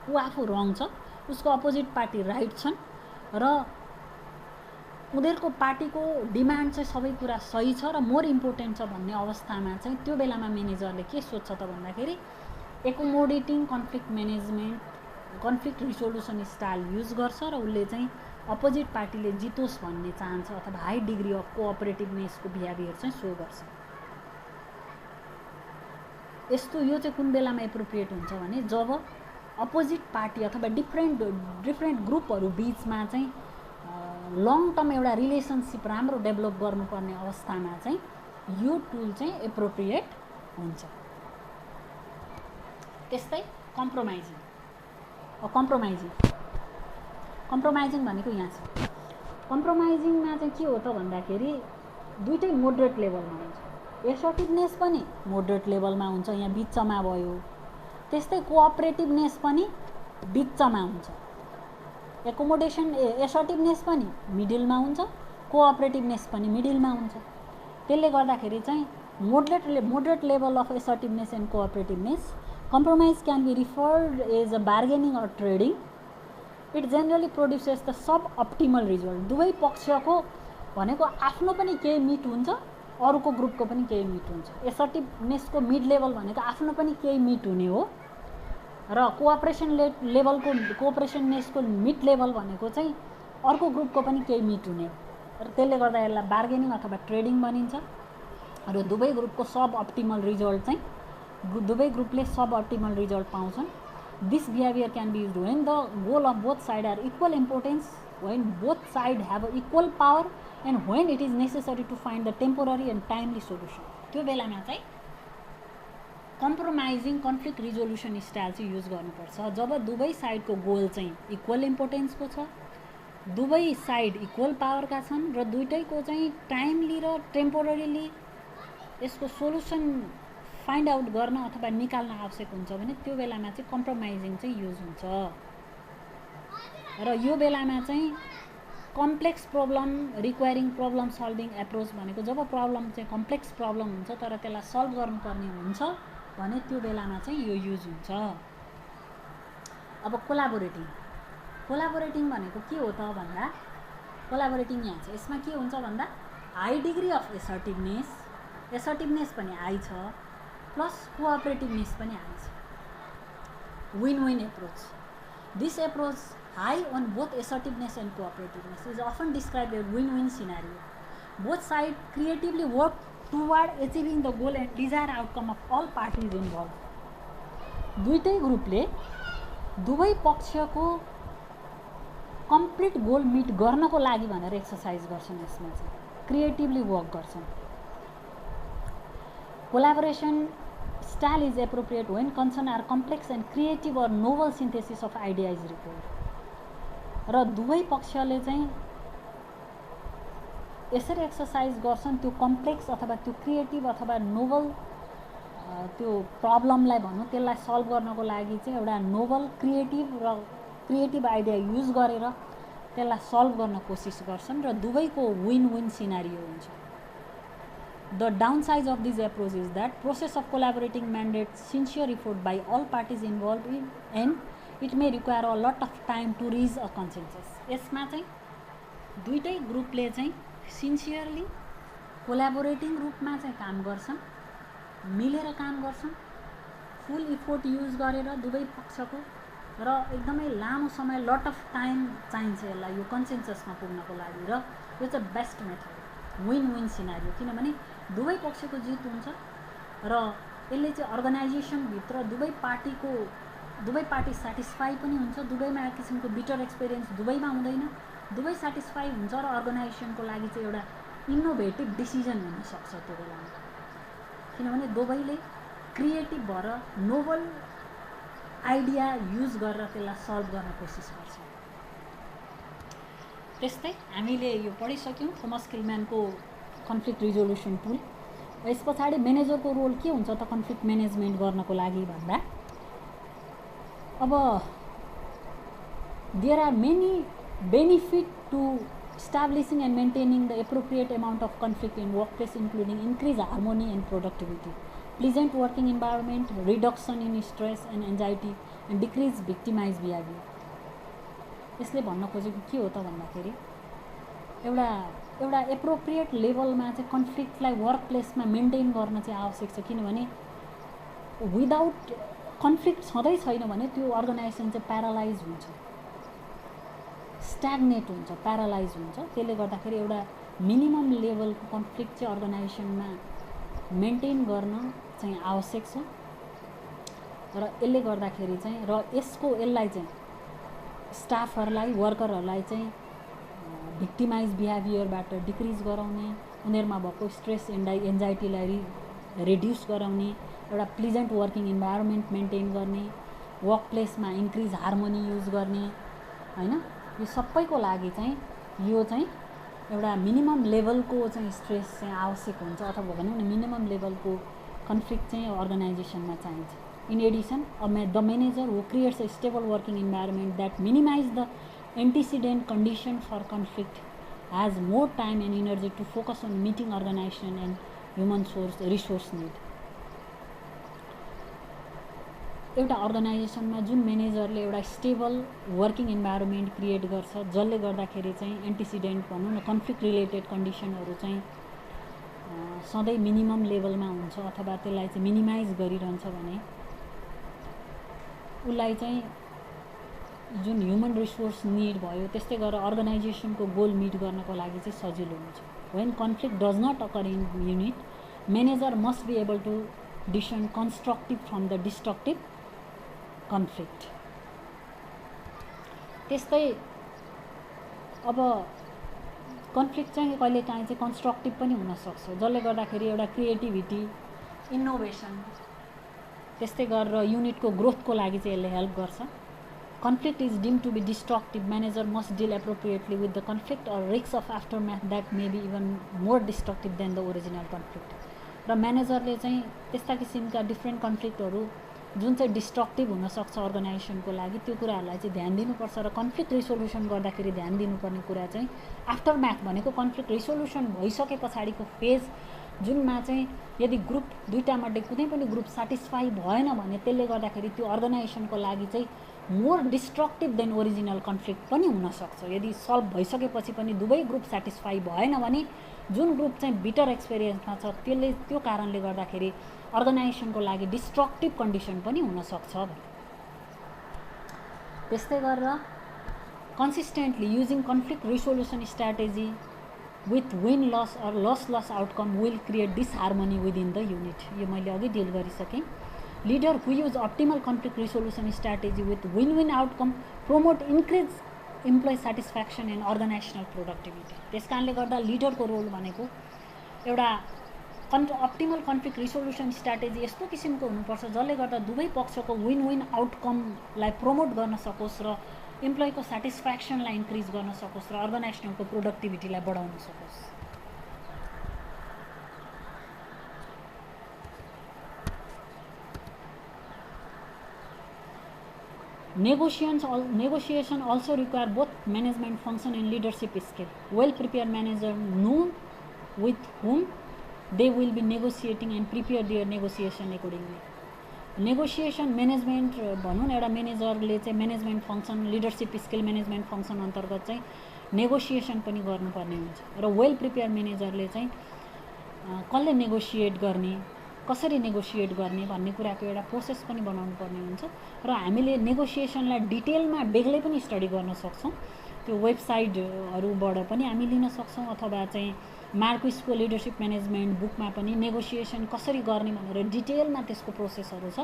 ऊ आफू रङ छ, उसको अपोजिट पार्टी राइट छन् र उनीहरूको पार्टीको डिमान्ड चाहिँ सबै कुरा सही छ र मोर इम्पोर्टेन्ट छ भन्ने अवस्थामा चाहिँ त्यो बेलामा म्यानेजरले के सोच्छ त भन्दाखेरि accommodating conflict management conflict resolution style use गर्छ र उसले चाहिँ अपोजिट पार्टीले जितोस् भन्ने चाहन्छ अथवा हाई डिग्री अफ कोअपरेटिभनेसको बिहेभियर चाहिँ सो गर्छ। यस्तो यो चाहिँ कुन बेलामा एप्रोप्रिएट हुन्छ भने जब अपोजिट पार्टी अथवा डिफ्रेन्ट ग्रुपहरू बिचमा चाहिँ लङ टर्म एउटा रिलेसनसिप राम्रो डेभलप गर्नुपर्ने अवस्थामा चाहिँ यो टुल चाहिँ एप्रोप्रिएट हुन्छ। त्यस्तै कम्प्रोमाइजिङ भनेको यहाँ छ। कम्प्रोमाइजिङमा चाहिँ के हो त भन्दाखेरि दुईटै मोडरेट लेभलमा हुन्छ। एसर्टिभनेस पनि मोडरेट लेभलमा हुन्छ, यहाँ बिचमा भयो। त्यस्तै कोअपरेटिभनेस पनि बिचमा हुन्छ। एसर्टिभनेस पनि मिडिलमा हुन्छ, कोअपरेटिभनेस पनि मिडिलमा हुन्छ। त्यसले गर्दाखेरि चाहिँ moderate level of assertiveness and cooperativeness. Compromise can be referred as a bargaining or trading. It generally produces the suboptimal result। दुवै पक्षको भनेको आफ्नो पनि केही मिट हुन्छ, अरूको ग्रुपको पनि केही मिट हुन्छ। एसर्टिभनेसको मिड लेभल भनेको आफ्नो पनि केही मिट हुने हो र कोअपरेसननेसको मिड लेभल भनेको चाहिँ अर्को ग्रुपको पनि केही मिट हुने हो र त्यसले गर्दा यसलाई बार्गेनिङ अथवा ट्रेडिङ भनिन्छ। र दुवै ग्रुपको सब अप्टिमल रिजल्ट चाहिँ दुवै ग्रुपले सब अप्टिमल रिजल्ट पाउँछन्। This behaviour can be used when the goal of both side are equal importance, when both side have a equal power and when it is necessary to find the temporary and timely solution. त्यो बेलामा चाहिँ compromising conflict resolution style चाहिँ use गर्नुपर्छ जब दुवै साइडको goal चाहिँ equal इम्पोर्टेन्सको छ, दुवै साइड इक्वल पावरका छन् र दुईटैको चाहिँ टाइमली र टेम्पोररीली यसको सोल्युसन फाइन्ड आउट गर्न अथवा निकाल्न आवश्यक हुन्छ भने त्यो बेलामा चाहिँ कम्प्रोमाइजिङ चाहिँ युज हुन्छ। र यो बेलामा चाहिँ complex problem requiring problem solving approach भनेको जब प्रब्लम चाहिँ कम्प्लेक्स प्रब्लम हुन्छ तर त्यसलाई सल्भ गर्नुपर्ने हुन्छ भने त्यो बेलामा चाहिँ यो युज हुन्छ। अब कोलाबोरेटिङ भनेको के हो त भन्दा कोलाबोरेटिङ यहाँ छ। यसमा के हुन्छ भन्दा हाई डिग्री अफ एसर्टिभनेस पनि हाई छ प्लस कोअपरेटिभनेस पनि हाई छ। Win approach. This approach high on both assertiveness and cooperativeness is often described as win scenario. Both side creatively work toward achieving the goal and desire outcome of all parties involve. दुईटै ग्रुपले दुवै पक्षको complete goal meet गर्नको लागि भनेर exercise गर्छन्। यसमा चाहिँ क्रिएटिभली वर्क गर्छन्। Collaboration style is appropriate when concern are complex and creative or novel synthesis of idea is required। र दुवै पक्षले चाहिँ यसरी एक्सर्साइज गर्छन् त्यो कम्प्लेक्स अथवा त्यो क्रिएटिभ अथवा नोभल त्यो प्रब्लमलाई भनौँ त्यसलाई सल्भ गर्नको लागि चाहिँ एउटा नोभल क्रिएटिभ आइडिया युज गरेर त्यसलाई सल्भ गर्न कोसिस गर्छन् र दुवैको विन सिनारियो हुन्छ। The downside of this approach is that process of collaborating mandates sincere effort by all parties involved in and it may require a lot of time to reach a consensus। यसमा चाहिँ दुईटै ग्रुपले चाहिँ sincerely collaborating रूपमा चाहिँ काम गर्छन् मिलेर काम गर्छन्, फुल इफोर्ट युज गरेर दुवै पक्षको, र एकदमै लामो समय लट अफ टाइम चाहिन्छ यसलाई यो कन्सेन्ससमा पुग्नको लागि, र यो चाहिँ best method win win scenario, किनभने दुवै पक्षको जित हुन्छ र यसले चाहिँ अर्गनाइजेसनभित्र दुवै पार्टी सेटिस्फाई पनि हुन्छ, दुवैमा एक किसिमको बिटर एक्सपिरियन्स दुवैमा हुँदैन, दुवै सेटिस्फाई हुन्छ र अर्गनाइजेसनको लागि चाहिँ एउटा इनोभेटिभ डिसिजन हुनसक्छ त्यो बेलामा, किनभने दुवैले क्रिएटिभ भएर नोभल आइडिया युज गरेर त्यसलाई सल्भ गर्न कोसिस गर्छ। त्यस्तै हामीले यो पढिसक्यौँ थोमस किलम्यानको कन्फ्लिक्ट रिजोल्युसन टुल। यस पछाडि म्यानेजरको रोल के हुन्छ त कन्फ्लिक्ट म्यानेजमेन्ट गर्नको लागि भन्दा, अब there are many benefit to establishing and maintaining the appropriate amount of conflict in workplace, including increased harmony and productivity, pleasant working environment, reduction in stress and anxiety, and decreased victimized behavior. यसले भन्न खोजेको के हो त भन्दाखेरि एउटा appropriate लेभलमा चाहिँ कन्फ्लिक्टलाई वर्क प्लेसमा मेन्टेन गर्न चाहिँ आवश्यक छ, किनभने विदाउट कन्फ्लिक्ट छँदै छैन भने त्यो अर्गनाइजेसन चाहिँ प्यारालाइज हुन्छ, स्ट्याग्नेट हुन्छ, प्यारालाइज हुन्छ। त्यसले गर्दाखेरि एउटा मिनिमम लेभलको कन्फ्लिक्ट चाहिँ अर्गनाइजेसनमा मेन्टेन गर्न चाहिँ आवश्यक छ, र यसले गर्दाखेरि चाहिँ यसलाई चाहिँ स्टाफहरूलाई, वर्करहरूलाई चाहिँ भिक्टिमाइज बिहेभियरबाट डिक्रिज गराउने, उनीहरूमा भएको स्ट्रेस एन्जाइटीलाई रिड्युस गराउने, एउटा प्लिजेन्ट वर्किङ इन्भाइरोमेन्ट मेन्टेन गर्ने, वर्क प्लेसमा इन्क्रिज हार्मोनी युज गर्ने, होइन, यो सबैको लागि चाहिँ यो चाहिँ एउटा मिनिमम लेभलको चाहिँ स्ट्रेस चाहिँ आवश्यक हुन्छ, अथवा भनौँ न मिनिमम लेभलको कन्फ्लिक्ट चाहिँ अर्गनाइजेसनमा चाहिन्छ। In addition the manager who creates a stable working environment that minimise the antecedent condition for conflict has more time and energy to focus on meeting organisation and human resource need. एउटा अर्गनाइजेसनमा जुन म्यानेजरले एउटा stable working environment create गर्छ, जसले गर्दाखेरि चाहिँ antecedent भनौँ न कन्फ्लिक्ट रिलेटेड कन्डिसनहरू चाहिँ सधैँ मिनिमम लेभलमा हुन्छ अथवा त्यसलाई चाहिँ मिनिमाइज गरिरहन्छ भने उसलाई चाहिँ जुन ह्युमन रिसोर्स निड भयो त्यस्तै गरेर अर्गनाइजेसनको गोल मिट गर्नको लागि चाहिँ सजिलो हुन्छ। When conflict does not occur in unit, manager must be able to decision constructive from the destructive conflict. त्यस्तै अब कन्फ्लिक्ट चाहिँ कहिलेकाहीँ चाहिँ कन्स्ट्रक्टिभ पनि हुनसक्छ, जसले गर्दाखेरि एउटा क्रिएटिभिटी, इनोभेसन, त्यस्तै गरेर युनिटको ग्रोथको लागि चाहिँ यसले हेल्प गर्छ। Conflict is deemed to be destructive, manager must deal appropriately with the conflict or risk of aftermath that may be even more destructive than the original conflict. र म्यानेजरले चाहिँ त्यस्ता किसिमका डिफ्रेन्ट कन्फ्लिक्टहरू जुन चाहिँ डिस्ट्रक्टिभ हुनसक्छ अर्गनाइजेसनको लागि त्यो कुराहरूलाई चाहिँ ध्यान दिनुपर्छ। र कन्फ्लिक्ट रिसोल्युसन गर्दाखेरि ध्यान दिनुपर्ने कुरा चाहिँ आफ्टर म्याथ भनेको कन्फ्लिक्ट रिसोल्युसन भइसके पछाडिको फेज, जुनमा चाहिँ यदि ग्रुप दुईटामध्ये कुनै पनि ग्रुप सेटिस्फाई भएन भने त्यसले गर्दाखेरि त्यो अर्गनाइजेसनको लागि चाहिँ more destructive than original conflict पनि हुनसक्छ। यदि सल्भ भइसकेपछि पनि दुवै ग्रुप सेटिस्फाई भएन भने जुन ग्रुप चाहिँ बिटर एक्सपिरियन्समा छ त्यो कारणले गर्दाखेरि अर्गनाइजेसनको लागि डिस्ट्रक्टिभ कन्डिसन पनि हुनसक्छ। त्यस्तै गरेर consistently using conflict resolution strategy with win loss or loss outcome will create disharmony within the unit. यो मैले अघि डिल गरिसकेँ। Leader who use optimal conflict resolution strategy with win win outcome promote increase employee satisfaction and organisational productivity. त्यस कारणले गर्दा लिडरको role भनेको एउटा optimal conflict resolution strategy यस्तो किसिमको हुनुपर्छ जसले गर्दा दुवै पक्षको विन विन आउटकमलाई प्रमोट गर्न सकोस् र इम्प्लोइको सेटिस्फ्याक्सनलाई इन्क्रिज गर्न सकोस् र अर्गनाइजेसनको प्रोडक्टिभिटीलाई बढाउन सकोस्। Negotiation also require both management function and leadership skill. Well-prepared manager know with whom they will be negotiating and prepare their negotiation accordingly. Negotiation management भनौँ न एउटा म्यानेजरले चाहिँ management function, leadership skill management function अन्तर्गत चाहिँ negotiation पनि गर्नुपर्ने हुन्छ। र वेल प्रिपेयर म्यानेजरले चाहिँ कसले नेगोसिएट गर्ने, कसरी नेगोसिएट गर्ने भन्ने कुराको एउटा प्रोसेस पनि बनाउनु पर्ने हुन्छ र हामीले नेगोसिएसनलाई डिटेलमा बेग्लै पनि स्टडी गर्न सक्छौँ। त्यो वेबसाइटहरूबाट पनि हामी लिन सक्छौँ अथवा चाहिँ मार्क्विसको लिडरसिप म्यानेजमेन्ट बुकमा पनि नेगोसिएसन कसरी गर्ने भनेर डिटेलमा त्यसको प्रोसेसहरू छ।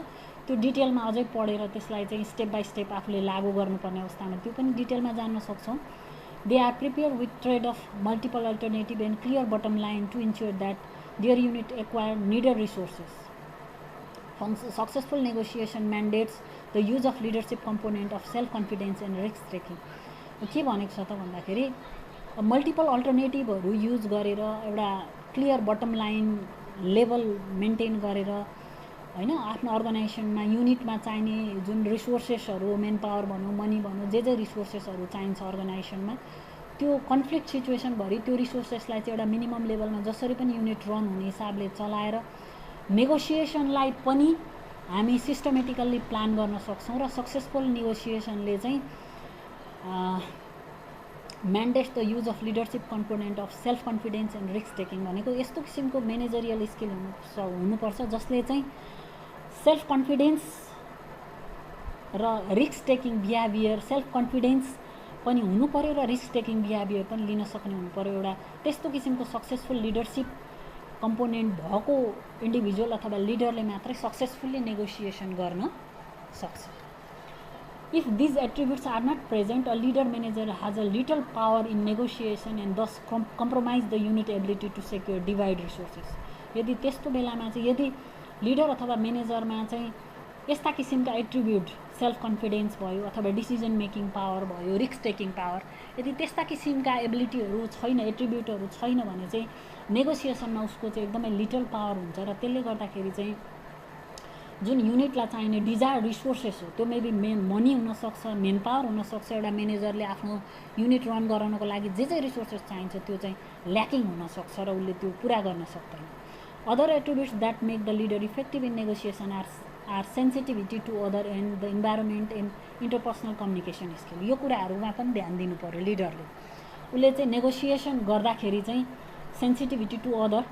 त्यो डिटेलमा अझै पढेर त्यसलाई चाहिँ स्टेप बाई स्टेप आफूले लागू गर्नुपर्ने अवस्थामा त्यो पनि डिटेलमा जान्न सक्छौँ। They are prepare with trade off multiple alternative and clear bottom line to ensure that their unit acquire needed resources. Successful negotiation mandates the use of leadership component of self confidence and risk taking. के भनेको छ त भन्दाखेरि multiple अल्टरनेटिभहरू use गरेर एउटा clear bottom line level maintain गरेर हैन आफ्नो अर्गनाइजेसनमा युनिटमा चाहिने जुन रिसोर्सेसहरू मेन पावर भनौँ मनी भनौँ जे रिसोर्सेसहरू चाहिन्छ अर्गनाइजेसनमा त्यो कन्फ्लिक्ट सिचुएसनभरि त्यो रिसोर्सेसलाई चाहिँ एउटा मिनिमम लेभलमा जसरी पनि युनिट रन हुने हिसाबले चलाएर नेगोसिएसनलाई पनि हामी सिस्टमेटिकल्ली प्लान गर्न सक्छौँ र सक्सेसफुल नेगोसिएसनले चाहिँ mandates the use of leadership component of self confidence and risk taking भनेको यस्तो किसिमको मेनेजरियल स्किल हुनुपर्छ जसले चाहिँ सेल्फ कन्फिडेन्स र risk taking behaviour self confidence पनि हुनु पर्यो र रिस्क टेकिङ बिहेभियर पनि लिन सक्ने हुनु पर्यो। एउटा त्यस्तो किसिमको सक्सेसफुल लिडरसिप कम्पोनेन्ट भएको इन्डिभिजुअल अथवा लिडरले मात्रै सक्सेसफुल्ली नेगोसिएसन गर्न सक्छ। If these attributes are not present, a leader manager has a little power in negotiation and thus compromise the unit ability to secure divide resources. यदि त्यस्तो बेलामा चाहिँ यदि लिडर अथवा म्यानेजरमा चाहिँ यस्ता किसिमका एट्रिब्युट सेल्फ कन्फिडेन्स भयो अथवा डिसिजन मेकिङ पावर भयो रिस्क टेकिङ पावर यदि त्यस्ता किसिमका एबिलिटीहरू छैन एट्रिब्युटहरू छैन भने चाहिँ नेगोसिएसनमा उसको चाहिँ एकदमै लिटल पावर हुन्छ र त्यसले गर्दाखेरि चाहिँ जुन युनिटलाई चाहिने डिजायर रिसोर्सेस हो त्यो मेबी मनी हुनसक्छ मेन पावर हुनसक्छ। एउटा म्यानेजरले आफ्नो युनिट रन गराउनको लागि जे रिसोर्सेस चाहिन्छ त्यो चाहिँ ल्याकिङ हुनसक्छ र उसले त्यो पुरा गर्न सक्दैन। Other attributes that make the leader effective in negotiation are sensitivity to other and the environment and interpersonal communication skill. यो कुराहरूमा पनि ध्यान दिनु पर्यो लिडरले। उसले चाहिँ नेगोसिएसन गर्दाखेरि चाहिँ सेन्सिटिभिटी टु अदर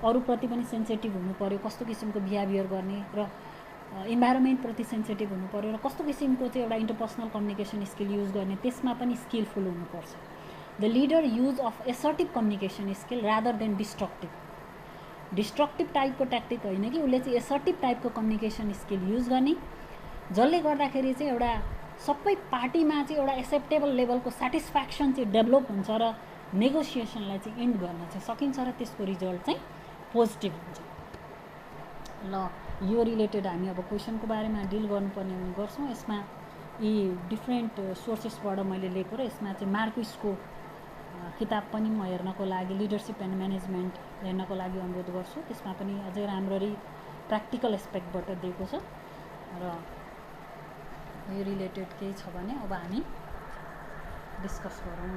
अरूप्रति पनि सेन्सिटिभ हुनु पर्यो कस्तो किसिमको बिहेभियर गर्ने र इन्भाइरोमेन्टप्रति सेन्सिटिभ हुनु पर्यो र कस्तो किसिमको चाहिँ एउटा इन्टरपर्सनल कम्युनिकेसन स्किल युज गर्ने त्यसमा पनि स्किलफुल हुनुपर्छ। The leader use of assertive communication skill rather than destructive टाइपको ट्याक्टिक होइन कि उसले चाहिँ एसर्टिभ टाइपको कम्युनिकेसन स्किल युज गर्ने जसले गर्दाखेरि चाहिँ एउटा सबै पार्टीमा चाहिँ एउटा एक्सेप्टेबल लेभलको सेटिस्फ्याक्सन चाहिँ डेभलप हुन्छ र नेगोसिएसनलाई चाहिँ इन्ड गर्न चाहिँ सकिन्छ र त्यसको रिजल्ट चाहिँ पोजिटिभ हुन्छ। ल यो रिलेटेड हामी अब क्वेसनको बारेमा डिल गर्नुपर्ने हुने गर्छौँ। यसमा यी डिफ्रेन्ट सोर्सेसबाट मैले लिएको र यसमा चाहिँ मार्क्विसको किताब पनि म हेर्नको लागि लिडरसिप एन्ड म्यानेजमेन्ट हेर्नको लागि अनुरोध गर्छु। त्यसमा पनि अझै राम्ररी प्र्याक्टिकल एस्पेक्टबाट दिएको छ र यो रिलेटेड केही छ भने अब हामी डिस्कस गरौँ।